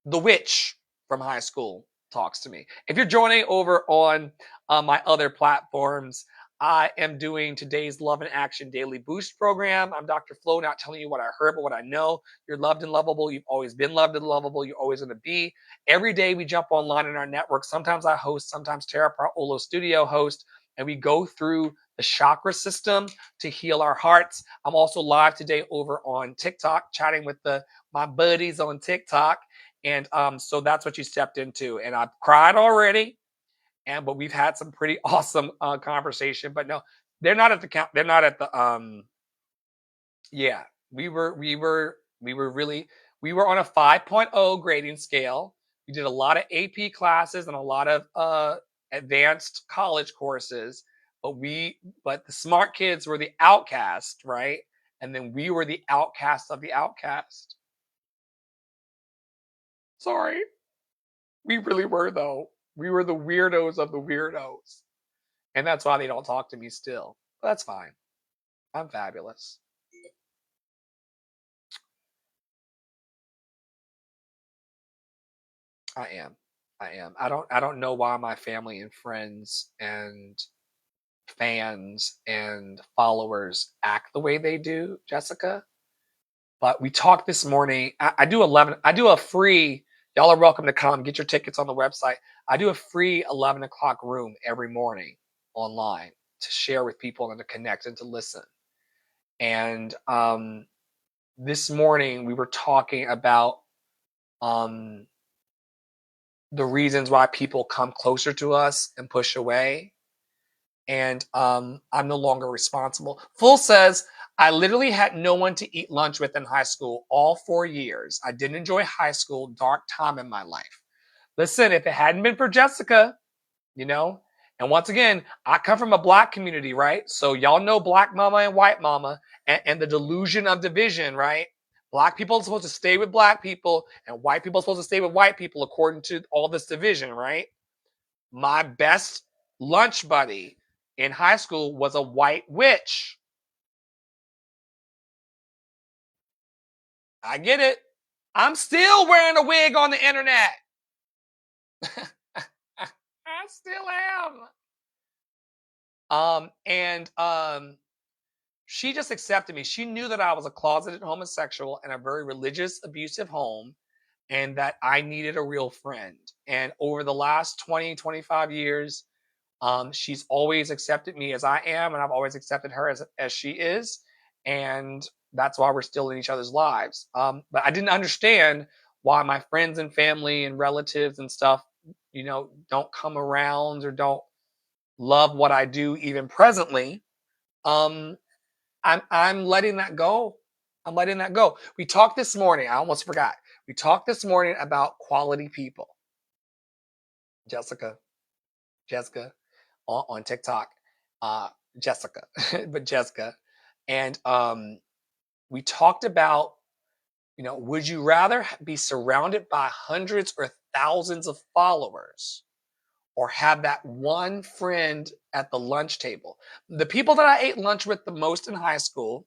The witch from high school talks to me. If you're joining over on my other platforms, I am doing today's Love and Action Daily Boost program. I'm Dr. Flo, not telling you what I heard, but what I know. You're loved and lovable. You've always been loved and lovable. You're always going to be. Every day we jump online in our network. Sometimes I host, sometimes Tara Paolo Studio host, and we go through the chakra system to heal our hearts. I'm also live today over on TikTok, chatting with my buddies on TikTok. And so that's what you stepped into. And I've cried already. But we've had some pretty awesome conversation. But no, they're not at the count. They're not at the yeah. We were on a 5.0 grading scale. We did a lot of AP classes and a lot of advanced college courses. But the smart kids were the outcast, right? And then we were the outcast of the outcast. Sorry. We really were, though. We were the weirdos of the weirdos. And that's why they don't talk to me still. But that's fine. I'm fabulous. I am. I am. I don't know why my family and friends and fans and followers act the way they do, Jessica. But we talked this morning. I do 11. I do a free. Y'all are welcome to come. Get your tickets on the website. I do a free 11 o'clock room every morning online to share with people and to connect and to listen. And this morning we were talking about um, the reasons why people come closer to us and push away. And I'm no longer responsible. Full says, I literally had no one to eat lunch with in high school all 4 years. I didn't enjoy high school, dark time in my life. Listen, if it hadn't been for Jessica, you know, and once again, I come from a black community, right? So y'all know black mama and white mama and the delusion of division, right? Black people are supposed to stay with black people and white people are supposed to stay with white people according to all this division, right? My best lunch buddy in high school was a white witch. I get it. I'm still wearing a wig on the internet. I still am. She just accepted me. She knew that I was a closeted homosexual in a very religious, abusive home and that I needed a real friend. And over the last 20, 25 years, she's always accepted me as I am, and I've always accepted her as she is. And that's why we're still in each other's lives. But I didn't understand why my friends and family and relatives and stuff, don't come around or don't love what I do even presently. Um, I'm letting that go. I'm letting that go. We talked this morning. I almost forgot. We talked this morning about quality people. Jessica, Jessica, on TikTok, uh, Jessica, but Jessica, and we talked about, would you rather be surrounded by hundreds or thousands of followers, or have that one friend at the lunch table? The people that I ate lunch with the most in high school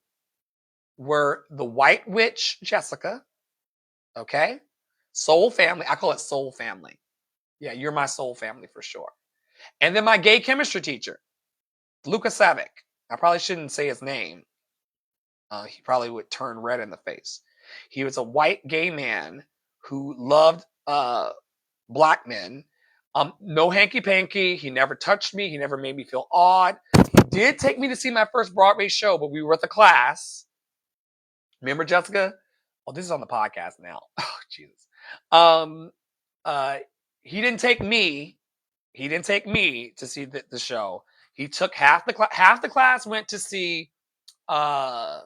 were the white witch Jessica, okay? Soul family. I call it soul family. Yeah, you're my soul family for sure. And then my gay chemistry teacher, Luka Savic. I probably shouldn't say his name. He probably would turn red in the face. He was a white gay man who loved black men. No hanky panky. He never touched me. He never made me feel odd. He did take me to see my first Broadway show, but we were with a class. Remember, Jessica? Oh, this is on the podcast now. Oh, Jesus. Um, uh, he didn't take me. He didn't take me to see the show. He took half the class. Half the class went to see uh,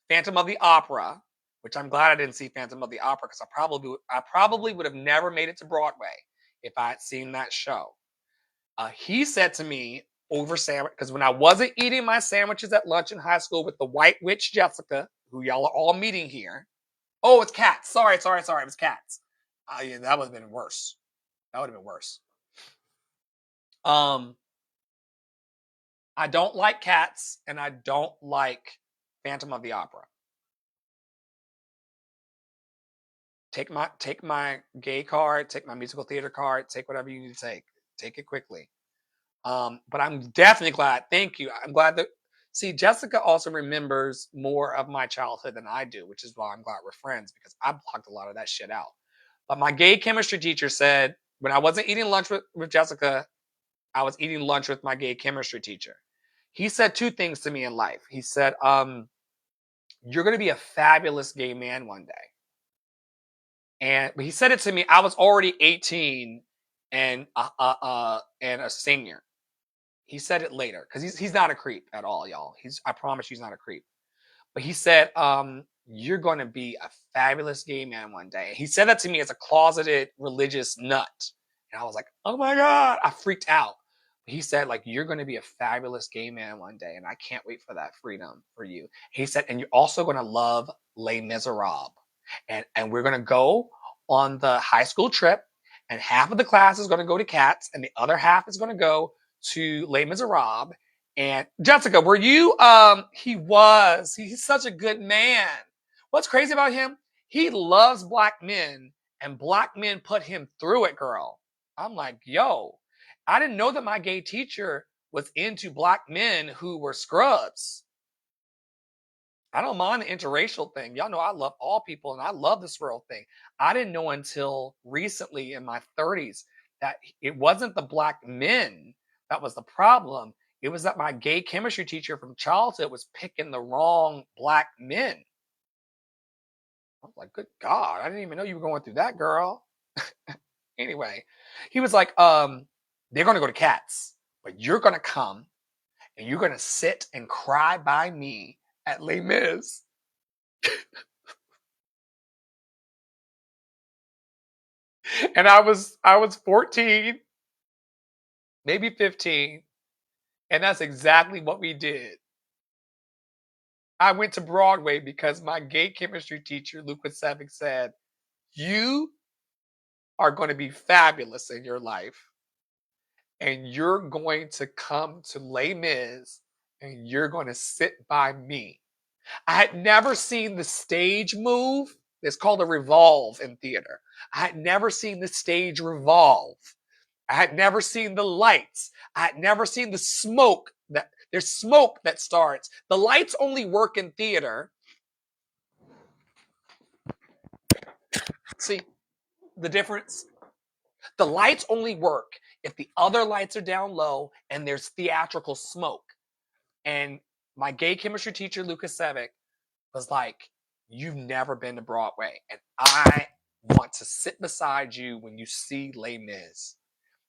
Phantom of the Opera, which I'm glad I didn't see Phantom of the Opera because I probably would have never made it to Broadway if I had seen that show. He said to me over sandwich because when I wasn't eating my sandwiches at lunch in high school with the white witch Jessica, who y'all are all meeting here. Oh, it's cats. Sorry. It was cats. Yeah, that would have been worse. That would have been worse. I don't like cats, and I don't like Phantom of the Opera. Take my gay card, take my musical theater card, take whatever you need to take. Take it quickly. But I'm definitely glad. Thank you. I'm glad that see Jessica also remembers more of my childhood than I do, which is why I'm glad we're friends because I blocked a lot of that shit out. But my gay chemistry teacher said when I wasn't eating lunch with Jessica, I was eating lunch with my gay chemistry teacher. He said two things to me in life. He said, you're gonna be a fabulous gay man one day. And he said it to me. I was already 18 and a senior. He said it later because he's not a creep at all, y'all. I promise you, he's not a creep. But he said, "You're going to be a fabulous gay man one day." And he said that to me as a closeted religious nut, and I was like, "Oh my god!" I freaked out. He said, "Like you're going to be a fabulous gay man one day, and I can't wait for that freedom for you." He said, "And you're also going to love Les Miserables." And we're going to go on the high school trip, and half of the class is going to go to Cats, and the other half is going to go to Les Miserables. And Jessica, were you? He was. He's such a good man. What's crazy about him? He loves black men, and black men put him through it, girl. I'm like, yo, I didn't know that my gay teacher was into black men who were scrubs. I don't mind the interracial thing. Y'all know I love all people and I love this world thing. I didn't know until recently in my 30s that it wasn't the black men that was the problem. It was that my gay chemistry teacher from childhood was picking the wrong black men. I was like, good God, I didn't even know you were going through that, girl. Anyway, he was like, they're going to go to Cats, but you're going to come and you're going to sit and cry by me at Les Mis. And I was 14, maybe 15, and that's exactly what we did. I went to Broadway because my gay chemistry teacher, Lucas Savick, said, "You are going to be fabulous in your life, and you're going to come to Les Mis, and you're going to sit by me." I had never seen the stage move. It's called a revolve in theater. I had never seen the stage revolve. I had never seen the lights. I had never seen the smoke. There's smoke that starts. The lights only work in theater. See the difference? The lights only work if the other lights are down low and there's theatrical smoke. And my gay chemistry teacher, Lucas Savick, was like, "You've never been to Broadway, and I want to sit beside you when you see Les Mis."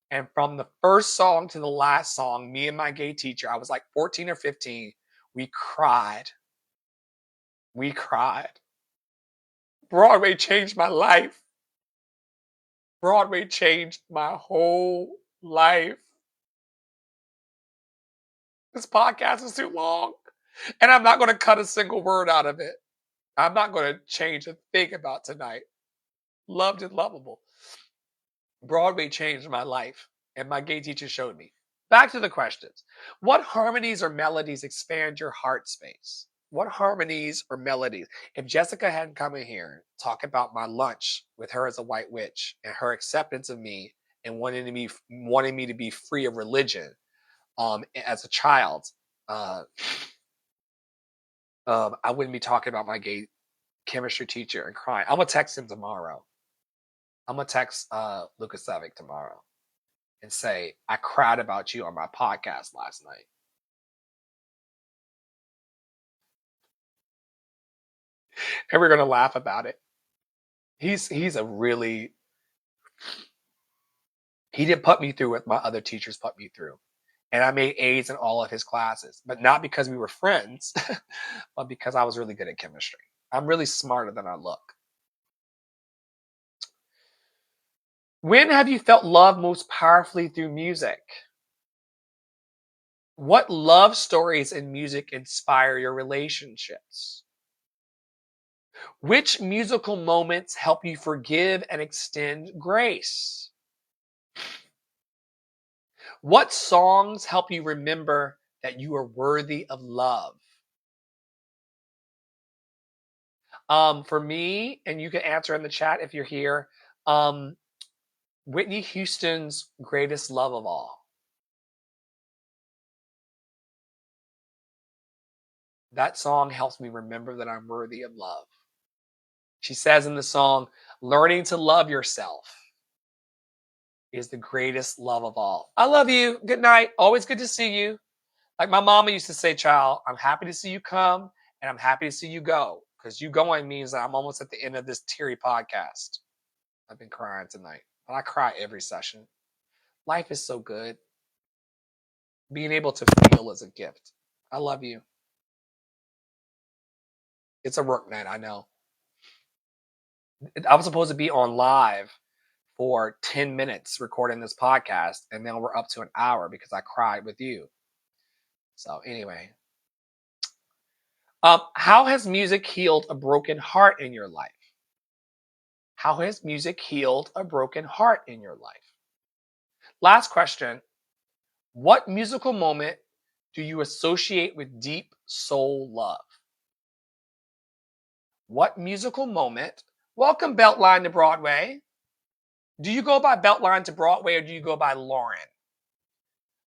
And from the first song to the last song, me and my gay teacher, I was like 14 or 15, we cried. We cried. Broadway changed my life. Broadway changed my whole life. This podcast is too long, and I'm not going to cut a single word out of it. I'm not going to change a thing about tonight. Loved and lovable. Broadway changed my life, and my gay teacher showed me. Back to the questions. What harmonies or melodies expand your heart space? What harmonies or melodies? If Jessica hadn't come in here, talk about my lunch with her as a white witch and her acceptance of me and wanting me to be free of religion as a child, uh, I wouldn't be talking about my gay chemistry teacher and crying. I'm gonna text him tomorrow. I'm gonna text Lucas Savick tomorrow and say I cried about you on my podcast last night. And we're gonna laugh about it. He's a really he didn't put me through what my other teachers put me through. And I made A's in all of his classes, but not because we were friends, but because I was really good at chemistry. I'm really smarter than I look. When have you felt love most powerfully through music? What love stories in music inspire your relationships? Which musical moments help you forgive and extend grace? What songs help you remember that you are worthy of love? For me, and you can answer in the chat if you're here, um, Whitney Houston's Greatest Love of All. That song helps me remember that I'm worthy of love. She says in the song, learning to love yourself is the greatest love of all. I love you. Good night. Always good to see you. Like my mama used to say, child, I'm happy to see you come and I'm happy to see you go. Because you going means that I'm almost at the end of this teary podcast. I've been crying tonight. But I cry every session. Life is so good. Being able to feel is a gift. I love you. It's a work night, I know. I was supposed to be on live for 10 minutes recording this podcast, and then we're up to an hour because I cried with you. So, anyway, how has music healed a broken heart in your life? How has music healed a broken heart in your life? Last question. What musical moment do you associate with deep soul love? What musical moment? Welcome, Beltline to Broadway. Do you go by Beltline to Broadway or do you go by Lauren?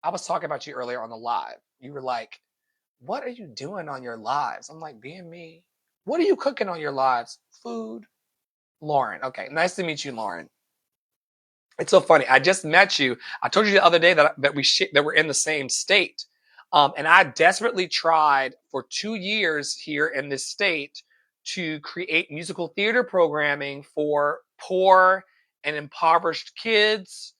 I was talking about you earlier on the live. You were like, what are you doing on your lives? I'm like, being me. What are you cooking on your lives? Food. Lauren. Okay, nice to meet you, Lauren. It's so funny. I just met you. I told you the other day that we're in the same state, and I desperately tried for 2 years here in this state to create musical theater programming for poor and impoverished kids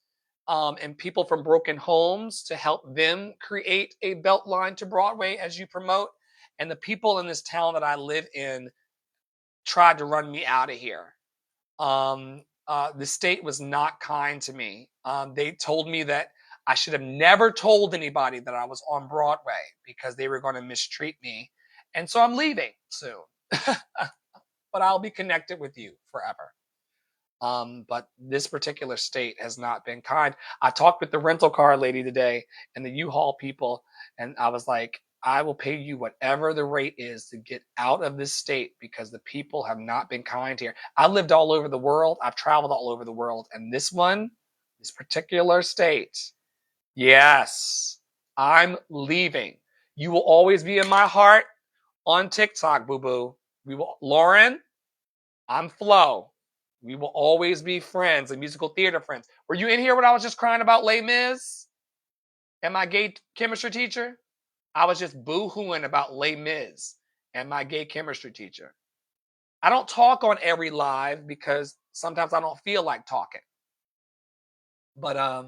and people from broken homes to help them create a Beltline to Broadway as you promote. And the people in this town that I live in tried to run me out of here. The state was not kind to me. They told me that I should have never told anybody that I was on Broadway because they were going to mistreat me. And so I'm leaving soon. But I'll be connected with you forever. But this particular state has not been kind. I talked with the rental car lady today and the U-Haul people, and I was like, I will pay you whatever the rate is to get out of this state because the people have not been kind here. I lived all over the world. I've traveled all over the world. And this particular state, yes, I'm leaving. You will always be in my heart on TikTok, boo boo. Lauren, I'm Flo. We will always be friends and musical theater friends. Were you in here when I was just crying about Les Mis and my gay chemistry teacher? I was just boo-hooing about Les Mis and my gay chemistry teacher. I don't talk on every live because sometimes I don't feel like talking. But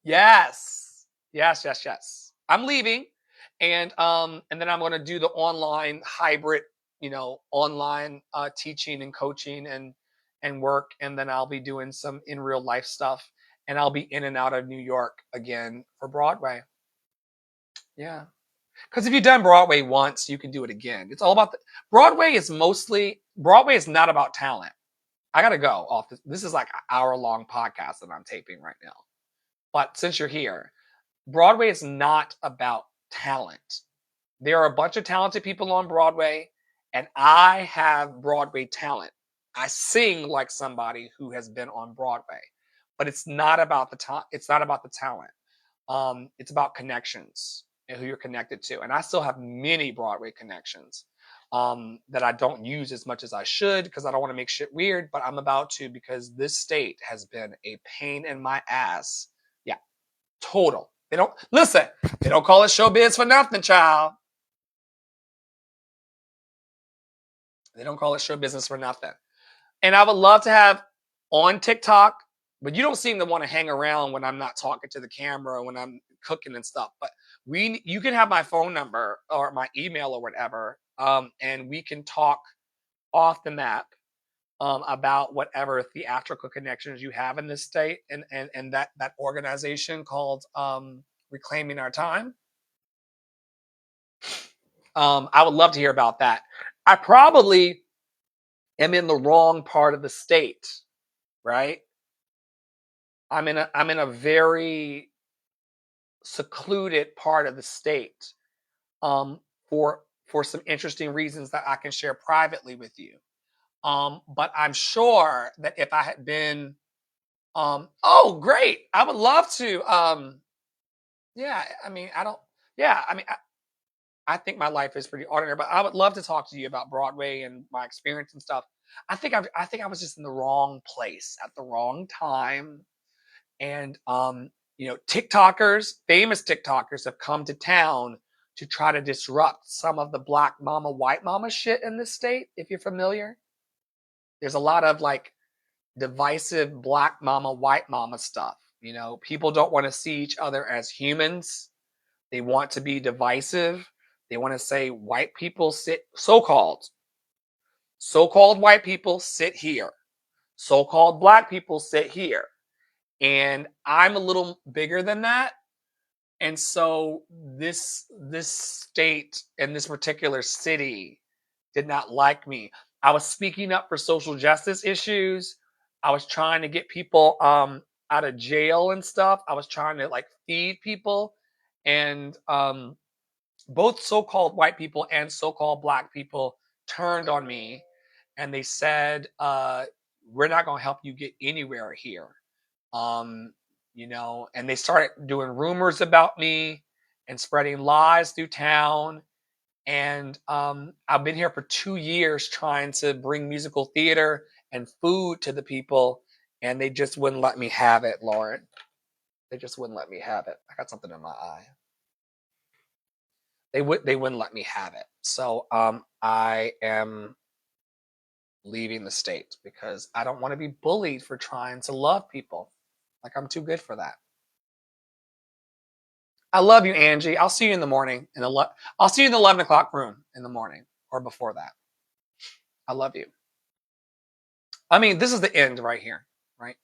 yes. Yes. I'm leaving. And then I'm going to do the online hybrid, online teaching and coaching and work, and then I'll be doing some in real life stuff, and I'll be in and out of New York again for Broadway. Yeah. Because if you've done Broadway once, you can do it again. It's all about Broadway is not about talent. I gotta go off this. This is like an hour-long podcast that I'm taping right now. But since you're here, Broadway is not about talent. There are a bunch of talented people on Broadway, and I have Broadway talent. I sing like somebody who has been on Broadway, but it's not about the it's not about the talent. It's about connections. and who you're connected to. And I still have many Broadway connections that I don't use as much as I should because I don't want to make shit weird, but I'm about to because this state has been a pain in my ass. Yeah, total. They don't listen. They don't call it showbiz for nothing, child. They don't call it show business for nothing. And I would love to have on TikTok, but you don't seem to want to hang around when I'm not talking to the camera or when I'm cooking and stuff. But you can have my phone number or my email or whatever, and we can talk off the map about whatever theatrical connections you have in this state and that organization called Reclaiming Our Time. I would love to hear about that. I probably am in the wrong part of the state, right? I'm in a very secluded part of the state um, for some interesting reasons that I can share privately with you. But I'm sure that if I had been, oh great, I would love to. Yeah, I mean, I don't. Yeah, I mean, I think my life is pretty ordinary, but I would love to talk to you about Broadway and my experience and stuff. I think I was just in the wrong place at the wrong time. And TikTokers, famous TikTokers have come to town to try to disrupt some of the black mama, white mama shit in this state. If you're familiar, there's a lot of like divisive black mama, white mama stuff. People don't want to see each other as humans. They want to be divisive. They want to say white people sit, so-called white people sit here. So-called black people sit here. And I'm a little bigger than that. And so this state and this particular city did not like me. I was speaking up for social justice issues. I was trying to get people out of jail and stuff. I was trying to like feed people, and both so-called white people and so-called black people turned on me, and they said, "We're not going to help you get anywhere here." um, and they started doing rumors about me and spreading lies through town. And I've been here for 2 years trying to bring musical theater and food to the people, and they just wouldn't let me have it, Lauren. They just wouldn't let me have it. I got something in my eye. They wouldn't let me have it. So I am leaving the state because I don't want to be bullied for trying to love people. Like I'm too good for that. I love you, Angie. I'll see you in the morning. I'll see you in the 11 o'clock room in the morning or before that. I love you. I mean, this is the end right here, right?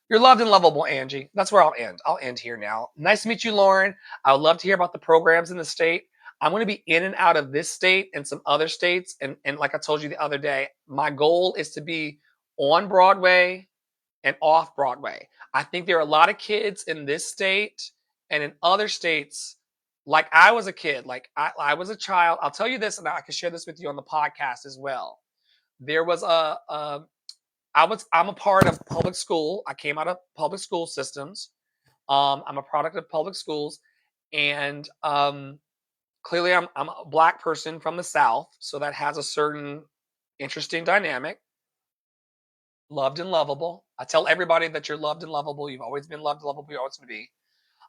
You're loved and lovable, Angie. That's where I'll end. I'll end here now. Nice to meet you, Lauren. I would love to hear about the programs in the state. I'm going to be in and out of this state and some other states. And like I told you the other day, my goal is to be on Broadway and off Broadway. I think there are a lot of kids in this state and in other states. Like I was a kid, like I was a child. I'll tell you this, and I can share this with you on the podcast as well. There was I'm a part of public school. I came out of public school systems. I'm a product of public schools, and clearly I'm a black person from the South, so that has a certain interesting dynamic. Loved and lovable. I tell everybody that you're loved and lovable. You've always been loved and lovable. You're always going to be.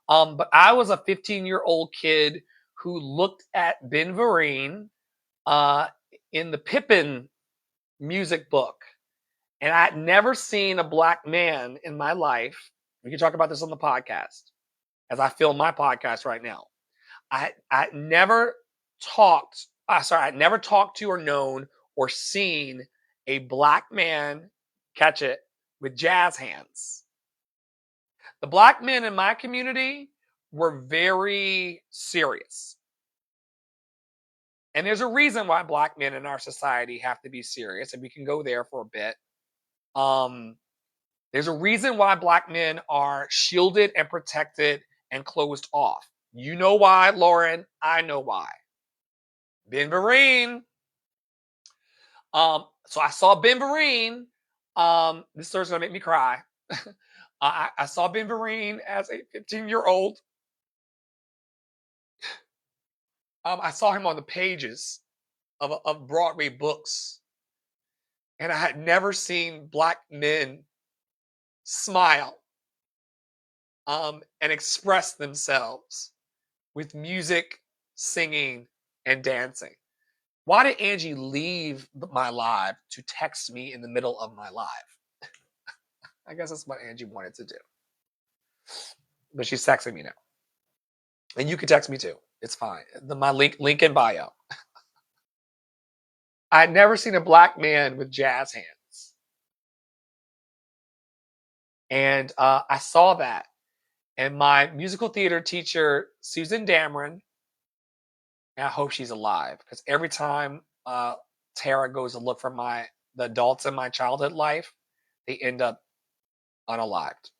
But I was a 15-year-old kid who looked at Ben Vereen uh, in the Pippin music book. And I had never seen a black man in my life. We can talk about this on the podcast as I film my podcast right now. I never I never talked to or known or seen a black man, catch it, with jazz hands. The black men in my community were very serious. And there's a reason why black men in our society have to be serious, and we can go there for a bit. There's a reason why black men are shielded and protected and closed off. You know why, Lauren? I know why. Ben Vereen. So I saw Ben Vereen. This story's gonna make me cry. I saw Ben Vereen as a 15-year-old. I saw him on the pages of Broadway books, and I had never seen black men smile and express themselves with music, singing, and dancing. Why did Angie leave my live to text me in the middle of my live? I guess that's what Angie wanted to do. But she's texting me now. And you can text me too. It's fine. My link in bio. I had never seen a black man with jazz hands. And I saw that. And my musical theater teacher, Susan Dameron, and I hope she's alive, because every time Tara goes to look for the adults in my childhood life, they end up unalived.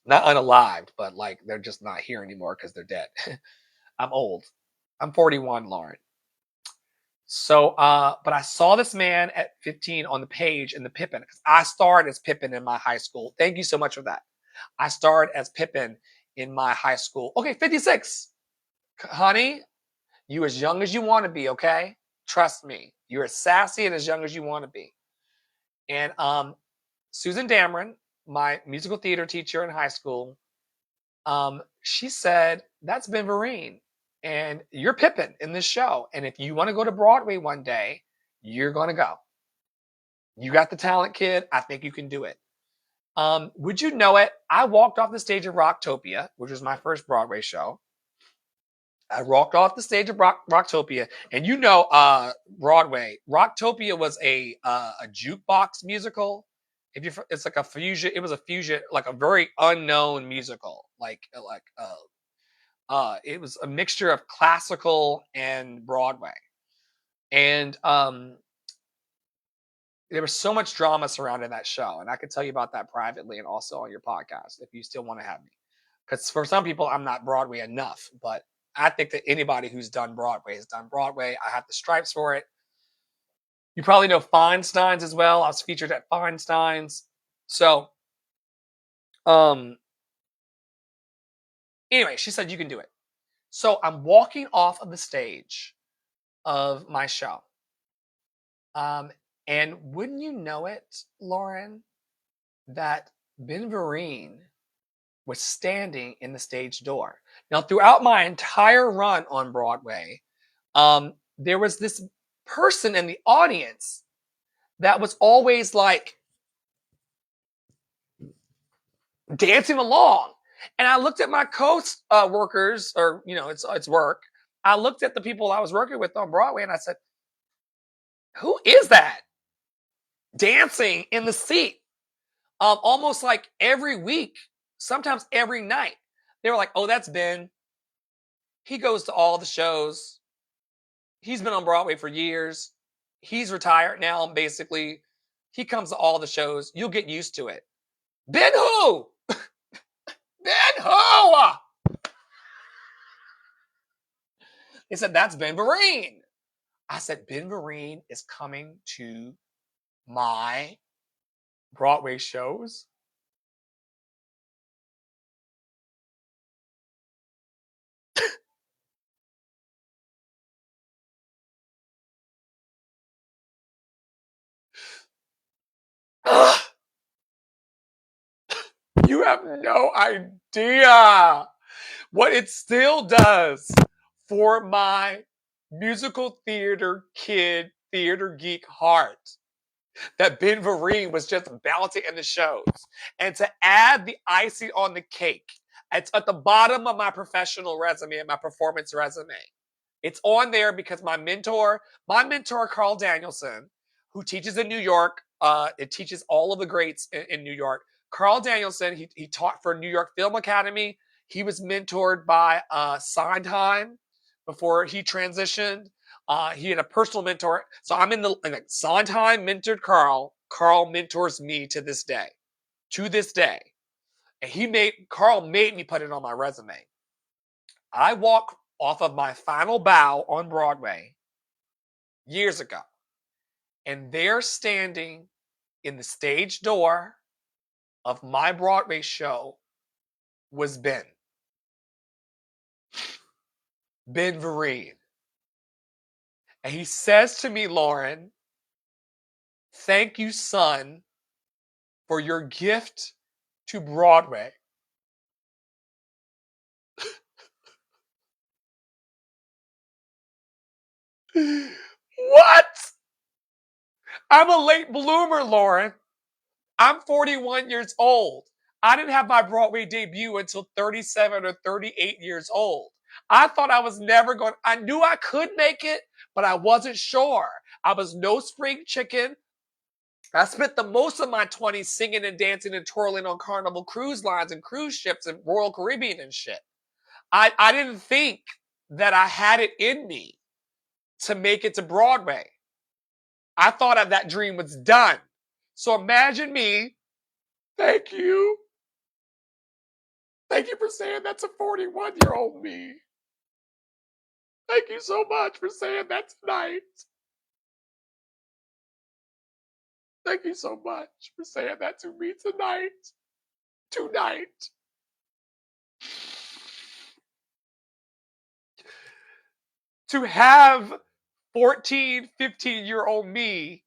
Not unalived, but like they're just not here anymore because they're dead. I'm old. I'm 41, Lauren. So, but I saw this man at 15 on the page in the Pippin, because I starred as Pippin in my high school. Thank you so much for that. I starred as Pippin in my high school. Okay, 56. Honey, you as young as you want to be, okay? Trust me. You're as sassy and as young as you want to be. And Susan Dameron, my musical theater teacher in high school, she said, that's Ben Vereen. And you're Pippin in this show. And if you want to go to Broadway one day, you're going to go. You got the talent, kid. I think you can do it. Would you know it? I walked off the stage of Rocktopia, which was my first Broadway show. I walked off the stage of Rocktopia, and Broadway. Rocktopia was a jukebox musical. It's like a fusion. It was a fusion, like a very unknown musical. It was a mixture of classical and Broadway, and there was so much drama surrounding that show, and I could tell you about that privately and also on your podcast if you still want to have me. Because for some people, I'm not Broadway enough, but I think that anybody who's done Broadway has done Broadway. I have the stripes for it. You probably know Feinstein's as well. I was featured at Feinstein's. So, um, anyway, she said you can do it. So I'm walking off of the stage of my show. And wouldn't you know it, Lauren, that Ben Vereen was standing in the stage door. Now, throughout my entire run on Broadway, there was this person in the audience that was always like dancing along. And I looked at my workers, or it's work. I looked at the people I was working with on Broadway, and I said, "Who is that dancing in the seat?" Almost like every week, sometimes every night. They were like, "Oh, that's Ben. He goes to all the shows. He's been on Broadway for years. He's retired now, basically. He comes to all the shows. You'll get used to it." Ben who? Ben who? They said, "That's Ben Vereen." I said, "Ben Vereen is coming to my Broadway shows?" Ugh, you have no idea what it still does for my musical theater kid, theater geek heart, that Ben Vereen was just bouncing in the shows. And to add the icing on the cake, it's at the bottom of my professional resume and my performance resume. It's on there because my mentor, Carl Danielson, who teaches in New York, it teaches all of the greats in New York. Carl Danielson, he taught for New York Film Academy. He was mentored by Sondheim before he transitioned. He had a personal mentor. So I'm in like, Sondheim mentored Carl. Carl mentors me to this day. To this day. And Carl made me put it on my resume. I walk off of my final bow on Broadway years ago, and they're standing in the stage door of my Broadway show was Ben. Ben Vereen. And he says to me, Lauren, thank you, son, for your gift to Broadway. What? I'm a late bloomer, Lauren. I'm 41 years old. I didn't have my Broadway debut until 37 or 38 years old. I thought I was never going, I knew I could make it, but I wasn't sure. I was no spring chicken. I spent the most of my 20s singing and dancing and twirling on Carnival cruise lines and cruise ships and Royal Caribbean and shit. I didn't think that I had it in me to make it to Broadway. I thought that dream was done. So imagine me. Thank you. Thank you for saying that to 41-year-old me. Thank you so much for saying that tonight. Thank you so much for saying that to me tonight. Tonight. To have 14, 15-year-old me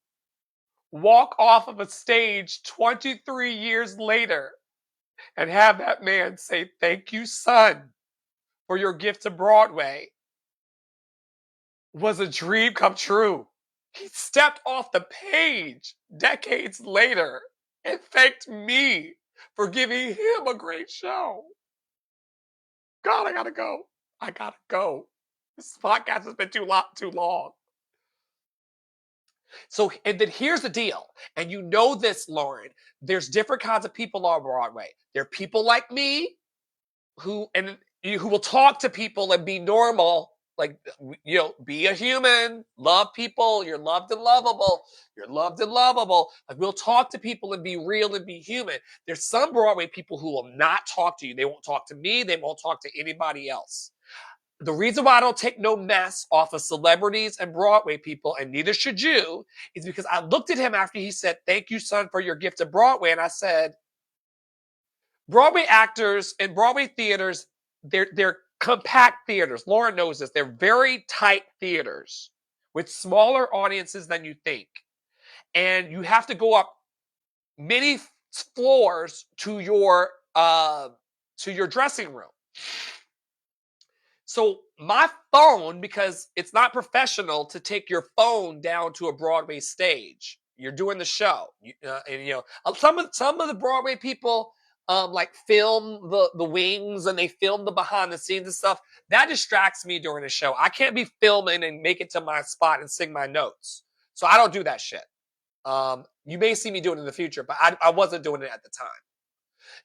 walk off of a stage 23 years later and have that man say, thank you, son, for your gift to Broadway was a dream come true. He stepped off the page decades later and thanked me for giving him a great show. God, I gotta go. I gotta go. This podcast has been too long. So, and then here's the deal, and you know this, Lauren. There's different kinds of people on Broadway. There are people like me who will talk to people and be normal, like, be a human, love people. You're loved and lovable. You're loved and lovable. Like, we'll talk to people and be real and be human. There's some Broadway people who will not talk to you. They won't talk to me. They won't talk to anybody else. The reason why I don't take no mess off of celebrities and Broadway people, and neither should you, is because I looked at him after he said, thank you, son, for your gift to Broadway. And I said, Broadway actors and Broadway theaters, they're compact theaters. Lauren knows this. They're very tight theaters with smaller audiences than you think. And you have to go up many floors to your dressing room. So my phone, because it's not professional to take your phone down to a Broadway stage. You're doing the show, and some of the Broadway people like film the wings and they film the behind the scenes and stuff. That distracts me during the show. I can't be filming and make it to my spot and sing my notes. So I don't do that shit. You may see me do it in the future, but I wasn't doing it at the time.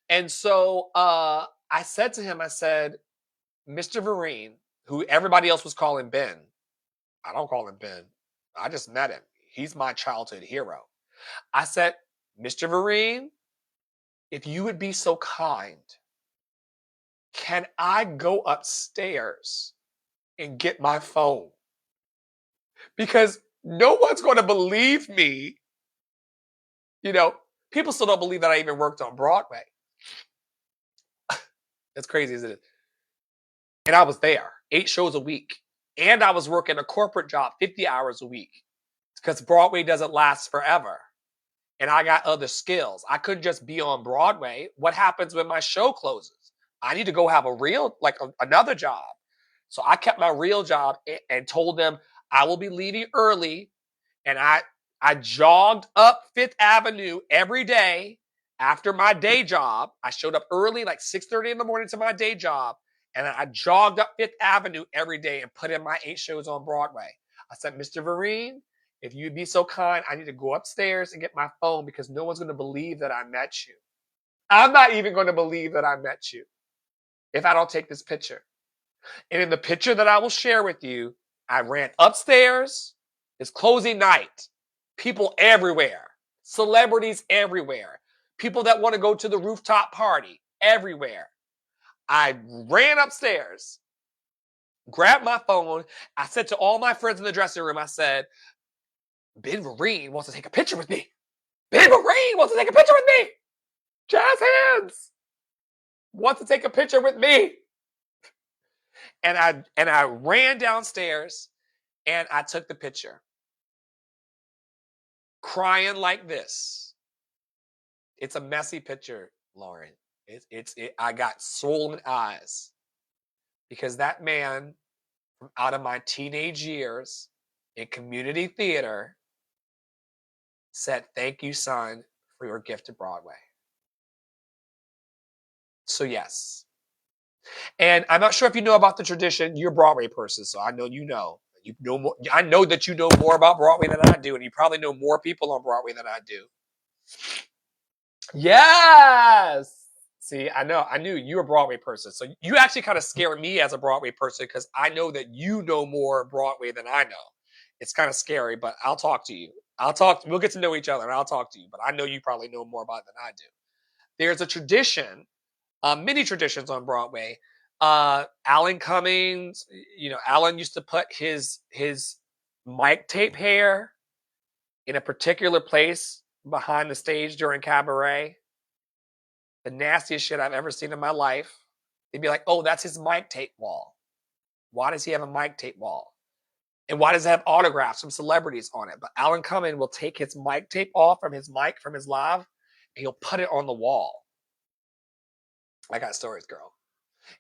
And so I said to him, I said, Mr. Vereen, who everybody else was calling Ben. I don't call him Ben. I just met him. He's my childhood hero. I said, Mr. Vereen, if you would be so kind, can I go upstairs and get my phone? Because no one's going to believe me. People still don't believe that I even worked on Broadway. That's crazy, isn't it? And I was there 8 shows a week. And I was working a corporate job 50 hours a week because Broadway doesn't last forever. And I got other skills. I couldn't just be on Broadway. What happens when my show closes? I need to go have another job. So I kept my real job and told them I will be leaving early. And I jogged up Fifth Avenue every day after my day job. I showed up early, like 6:30 in the morning to my day job. And I jogged up Fifth Avenue every day and put in my 8 shows on Broadway. I said, Mr. Vereen, if you'd be so kind, I need to go upstairs and get my phone because no one's going to believe that I met you. I'm not even going to believe that I met you if I don't take this picture. And in the picture that I will share with you, I ran upstairs. It's closing night. People everywhere. Celebrities everywhere. People that want to go to the rooftop party everywhere. I ran upstairs, grabbed my phone. I said to all my friends in the dressing room, I said, Ben Vereen wants to take a picture with me. Ben Vereen wants to take a picture with me. Jazz hands wants to take a picture with me. I ran downstairs and I took the picture, crying like this. It's a messy picture, Lauren. I got swollen eyes because that man from out of my teenage years in community theater said, "Thank you, son, for your gift to Broadway." So yes. And I'm not sure if you know about the tradition. You're a Broadway person, so I know you know. You know more. I know that you know more about Broadway than I do, and you probably know more people on Broadway than I do. Yes. See, I know. I knew you were a Broadway person, so you actually kind of scare me as a Broadway person because I know that you know more Broadway than I know. It's kind of scary, but I'll talk to you. We'll get to know each other, and I'll talk to you. But I know you probably know more about it than I do. There's a tradition, many traditions on Broadway. Alan Cummings, Alan used to put his mic tape hair in a particular place behind the stage during cabaret. The nastiest shit I've ever seen in my life. They'd be like, "Oh, that's his mic tape wall. Why does he have a mic tape wall? And why does it have autographs from celebrities on it?" But Alan Cumming will take his mic tape off from his mic, from his live, and he'll put it on the wall. I got stories, girl.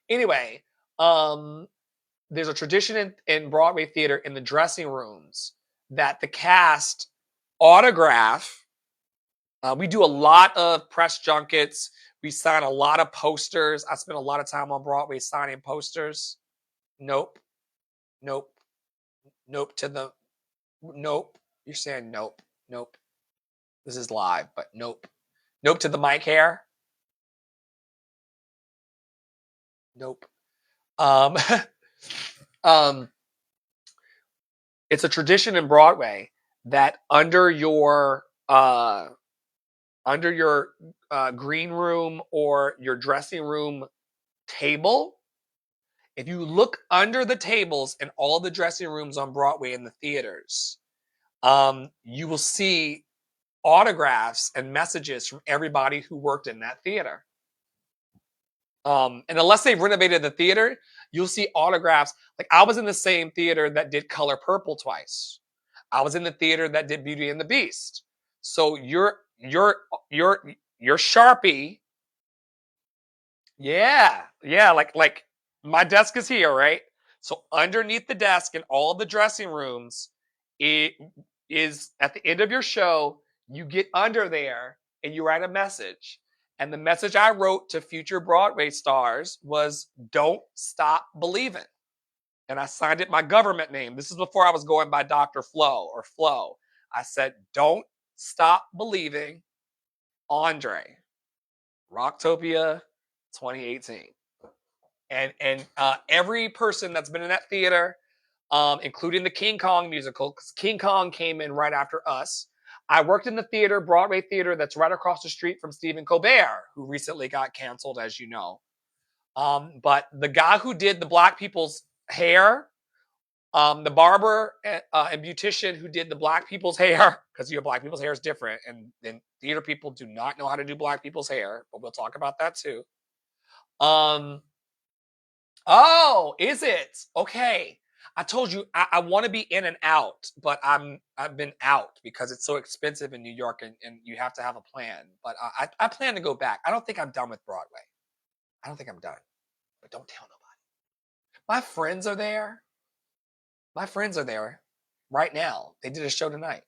Anyway, there's a tradition in Broadway theater in the dressing rooms that the cast autograph. We do a lot of press junkets. We sign a lot of posters. I spent a lot of time on Broadway signing posters. Nope. Nope. Nope to the nope. You're saying nope. Nope. This is live, but nope. Nope to the mic hair. Nope. Um, um, it's a tradition in Broadway that under your green room or your dressing room table, if you look under the tables in all the dressing rooms on Broadway in the theaters, you will see autographs and messages from everybody who worked in that theater. And unless they've renovated the theater, you'll see autographs. Like I was in the same theater that did Color Purple twice. I was in the theater that did Beauty and the Beast. So your Sharpie, yeah, like my desk is here, right? So underneath the desk in all the dressing rooms, it is at the end of your show, you get under there and you write a message. And the message I wrote to future Broadway stars was, "Don't stop believing." And I signed it my government name. This is before I was going by Dr. Flo or Flo. I said, "Don't stop believing, Andre, Rocktopia 2018." And every person that's been in that theater, including the King Kong musical, because King Kong came in right after us. I worked in the theater, Broadway theater, that's right across the street from Stephen Colbert, who recently got canceled, as you know. But the guy who did the black people's hair, the barber and beautician who did the black people's hair, because black people's hair is different, and theater people do not know how to do black people's hair, but we'll talk about that too. Oh, is it? Okay. I told you I want to be in and out, but I've been out because it's so expensive in New York and you have to have a plan. But I plan to go back. I don't think I'm done with Broadway. I don't think I'm done. But don't tell nobody. My friends are there. My friends are there right now. They did a show tonight.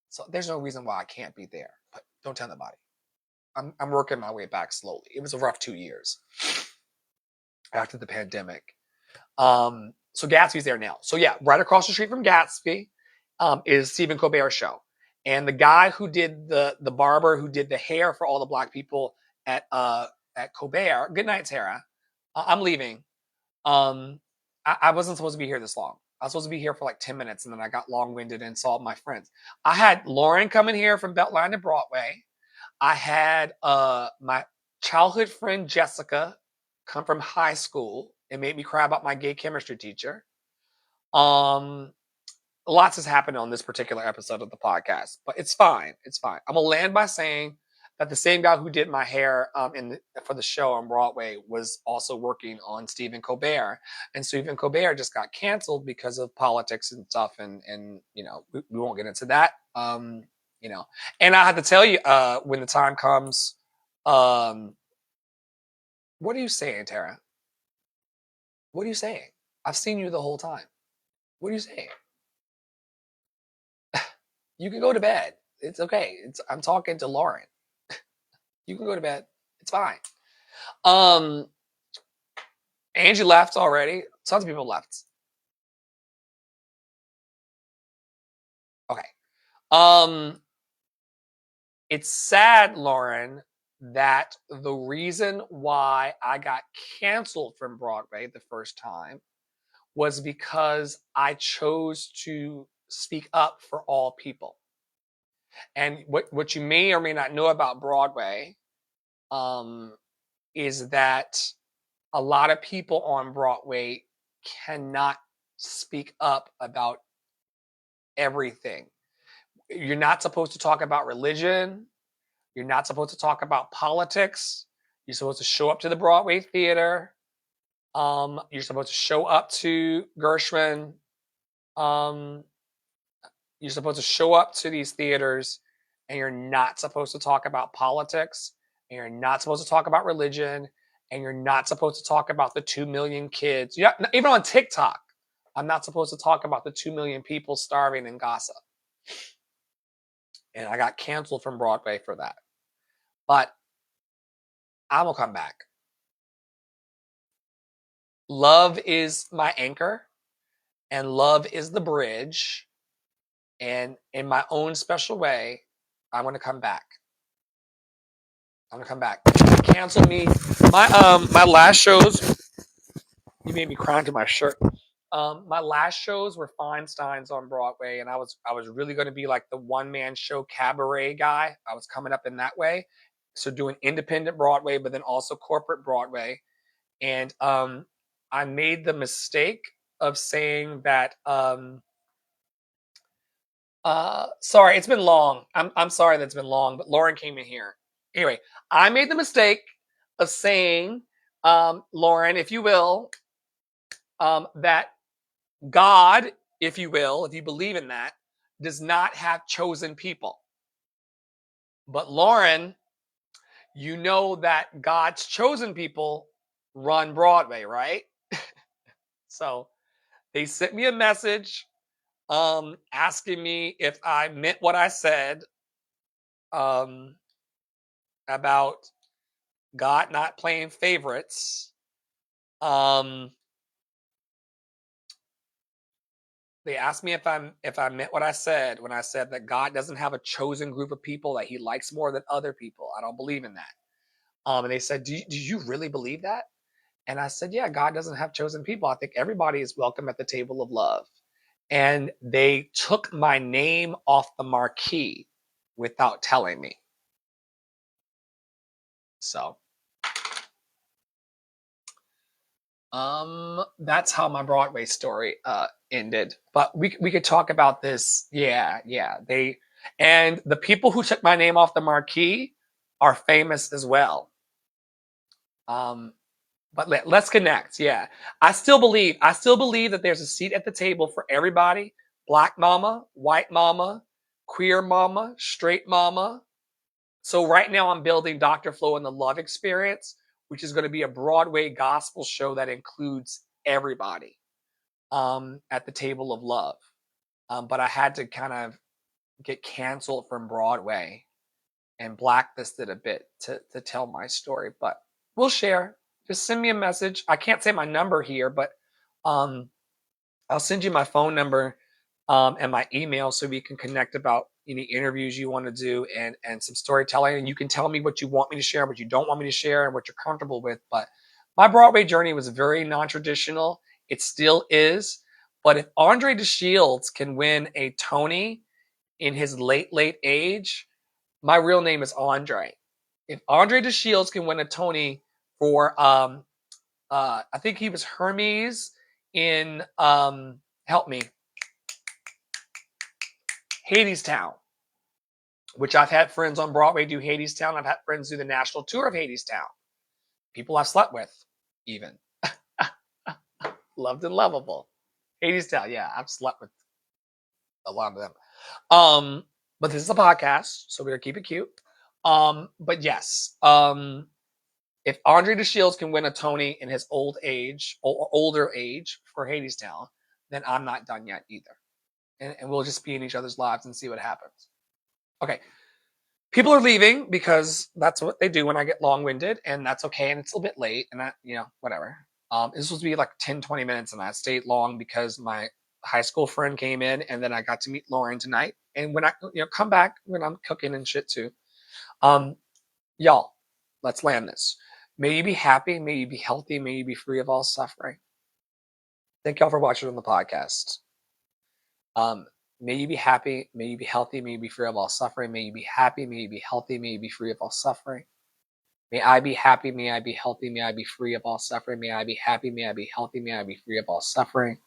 So there's no reason why I can't be there. But don't tell nobody. I'm working my way back slowly. It was a rough 2 years after the pandemic. So Gatsby's there now. So yeah, right across the street from Gatsby is Stephen Colbert's show. And the guy who did the barber who did the hair for all the black people at Colbert. Good night, Tara. I'm leaving. I wasn't supposed to be here this long. I was supposed to be here for like 10 minutes, and then I got long-winded and saw my friends. I had Lauren coming here from Beltline to Broadway. I had my childhood friend Jessica come from high school and made me cry about my gay chemistry teacher. Lots has happened on this particular episode of the podcast, but it's fine. It's fine. I'm gonna land by saying that the same guy who did my hair for the show on Broadway was also working on Stephen Colbert, and Stephen Colbert just got canceled because of politics and stuff, and we won't get into that. And I have to tell you, when the time comes, what are you saying, Tara? What are you saying? I've seen you the whole time. What are you saying? You can go to bed. It's okay. I'm talking to Lauren. You can go to bed. It's fine. Angie left already. Tons of people left. Okay. It's sad, Lauren, that the reason why I got canceled from Broadway the first time was because I chose to speak up for all people. And what you may or may not know about Broadway is that a lot of people on Broadway cannot speak up about everything. You're not supposed to talk about religion. You're not supposed to talk about politics. You're supposed to show up to the Broadway theater. You're supposed to show up to Gershwin. You're supposed to show up to these theaters, and you're not supposed to talk about politics, and you're not supposed to talk about religion, and you're not supposed to talk about the 2 million kids. Yeah, even on TikTok, I'm not supposed to talk about the 2 million people starving in Gaza. And I got canceled from Broadway for that. But I'm going to come back. Love is my anchor, and love is the bridge. And in my own special way, I'm going to come back. I'm going to come back. Cancel me. My last shows, you made me cry into my shirt. My last shows were Feinstein's on Broadway, and I was really going to be like the one-man show cabaret guy. I was coming up in that way. So doing independent Broadway, but then also corporate Broadway. And I made the mistake of saying that sorry, it's been long. I'm sorry that it's been long, but Lauren came in here. Anyway, I made the mistake of saying, Lauren, if you will, that God, if you will, if you believe in that, does not have chosen people. But Lauren, you know that God's chosen people run Broadway, right? So they sent me a message asking me if I meant what I said about God not playing favorites. They asked me if I meant what I said when I said that God doesn't have a chosen group of people that he likes more than other people. I don't believe in that. And they said, do you really believe that? And I said, yeah, God doesn't have chosen people. I think everybody is welcome at the table of love. And they took my name off the marquee without telling me. So that's how my Broadway story ended. But we could talk about this. Yeah. And the people who took my name off the marquee are famous as well. But let's connect. Yeah. I still believe that there's a seat at the table for everybody. Black mama, white mama, queer mama, straight mama. So right now I'm building Dr. Flo and the Love Experience, which is going to be a Broadway gospel show that includes everybody at the table of love. But I had to kind of get canceled from Broadway and blacklisted a bit to tell my story. But we'll share. Just send me a message. I can't say my number here, but I'll send you my phone number and my email so we can connect about any interviews you want to do and some storytelling. And you can tell me what you want me to share, what you don't want me to share, and what you're comfortable with. But my Broadway journey was very non-traditional. It still is. But if Andre DeShields can win a Tony in his late age, my real name is Andre. If Andre DeShields can win a Tony for I think he was Hermes in help me, Hadestown. which I've had friends on Broadway do Hadestown. I've had friends do the national tour of Hadestown. People I've slept with, even. Loved and lovable. Hadestown, yeah, I've slept with a lot of them. But this is a podcast, so we're gonna keep it cute. But yes, if Andre DeShields can win a Tony in his old age or older age for Hadestown, then I'm not done yet either. And we'll just be in each other's lives and see what happens. Okay. People are leaving because that's what they do when I get long-winded, and that's okay. And it's a little bit late, and that, whatever. This was supposed to be like 10, 20 minutes, and I stayed long because my high school friend came in, and then I got to meet Lauren tonight. And when I come back when I'm cooking and shit too. Y'all, let's land this. May you be happy, may you be healthy, may you be free of all suffering. Thank y'all for watching on the podcast. May you be happy, may you be healthy, may you be free of all suffering. May you be happy, may you be healthy, may you be free of all suffering. May I be happy, may I be healthy, may I be free of all suffering. May I be happy, may I be healthy, may I be free of all suffering.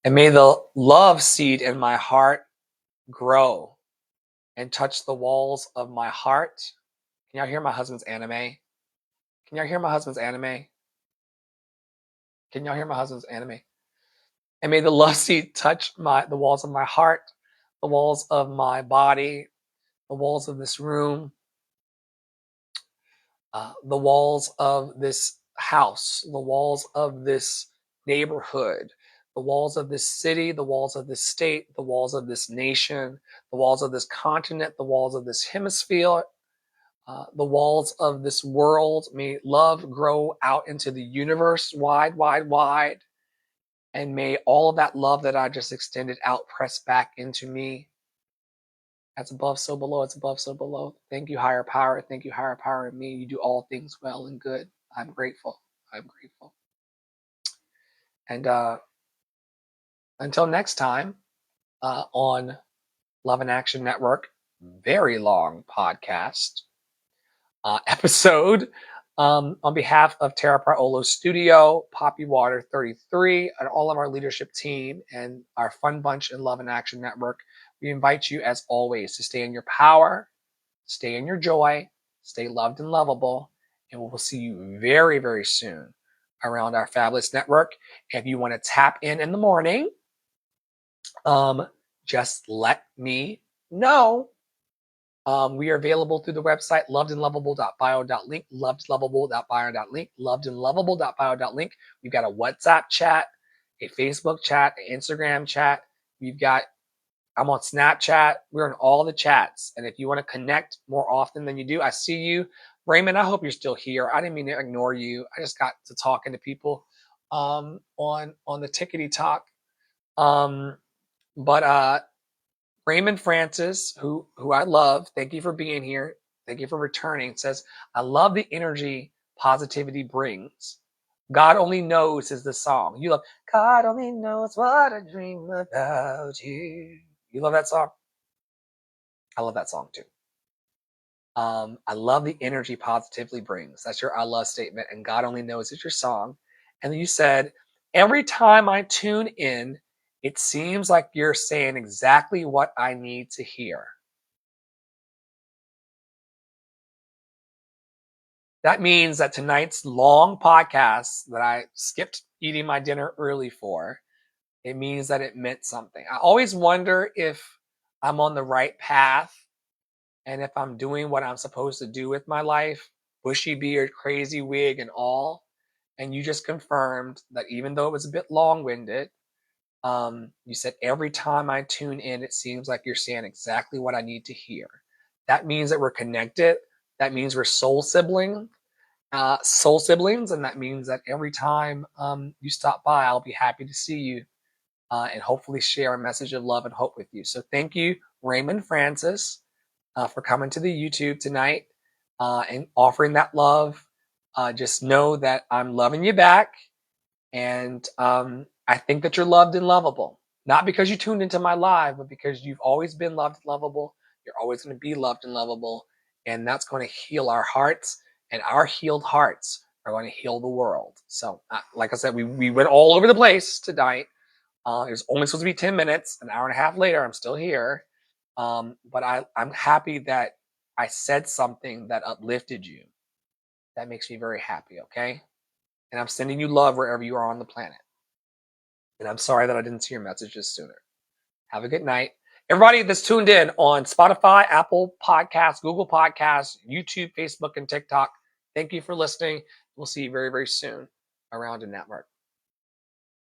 And may the love seed in my heart grow and touch the walls of my heart. Can y'all hear my husband's anime? Can y'all hear my husband's anime? Can y'all hear my husband's anime? And may the love seed touch the walls of my heart, the walls of my body, the walls of this room, the walls of this house, the walls of this neighborhood, the walls of this city, the walls of this state, the walls of this nation, the walls of this continent, the walls of this hemisphere, the walls of this world. May love grow out into the universe wide, wide, wide. And may all of that love that I just extended out press back into me. As above, so below. It's above, so below. Thank you, higher power. Thank you, higher power in me. You do all things well and good. I'm grateful. I'm grateful. And until next time on Love and Action Network, very long podcast episode. On behalf of Tara Praolo Studio, Poppy Water 33, and all of our leadership team and our fun bunch in Love and Action Network, we invite you, as always, to stay in your power, stay in your joy, stay loved and lovable, and we'll see you very, very soon around our fabulous network. If you want to tap in the morning, just let me know. We are available through the website lovedandlovable.bio.link, lovedlovable.bio.link, lovedandlovable.bio.link. We've got a WhatsApp chat, a Facebook chat, an Instagram chat. I'm on Snapchat. We're in all the chats. And if you want to connect more often than you do, I see you. Raymond, I hope you're still here. I didn't mean to ignore you. I just got to talking to people on the Tickety Talk. But Raymond Francis, who I love, thank you for being here. Thank you for returning. Says, I love the energy positivity brings. God Only Knows is the song. You love God Only Knows What I Dream About You. You love that song? I love that song too. I love the energy positively brings. That's your I love statement. And God Only Knows is your song. And then you said, every time I tune in, it seems like you're saying exactly what I need to hear. That means that tonight's long podcast that I skipped eating my dinner early for, it means that it meant something. I always wonder if I'm on the right path and if I'm doing what I'm supposed to do with my life, bushy beard, crazy wig, and all. And you just confirmed that even though it was a bit long-winded, you said every time I tune in, it seems like you're saying exactly what I need to hear. That means that we're connected. That means we're soul siblings, and that means that every time you stop by, I'll be happy to see you and hopefully share a message of love and hope with you. So thank you, Raymond Francis, for coming to the YouTube tonight and offering that love. Just know that I'm loving you back, and I think that you're loved and lovable. Not because you tuned into my live, but because you've always been loved and lovable. You're always going to be loved and lovable, and that's going to heal our hearts, and our healed hearts are going to heal the world. So, like I said, we went all over the place tonight. It was only supposed to be 10 minutes. An hour and a half later, I'm still here. But I'm happy that I said something that uplifted you. That makes me very happy, okay? And I'm sending you love wherever you are on the planet. And I'm sorry that I didn't see your messages sooner. Have a good night. Everybody that's tuned in on Spotify, Apple Podcasts, Google Podcasts, YouTube, Facebook, and TikTok, thank you for listening. We'll see you very, very soon around the network.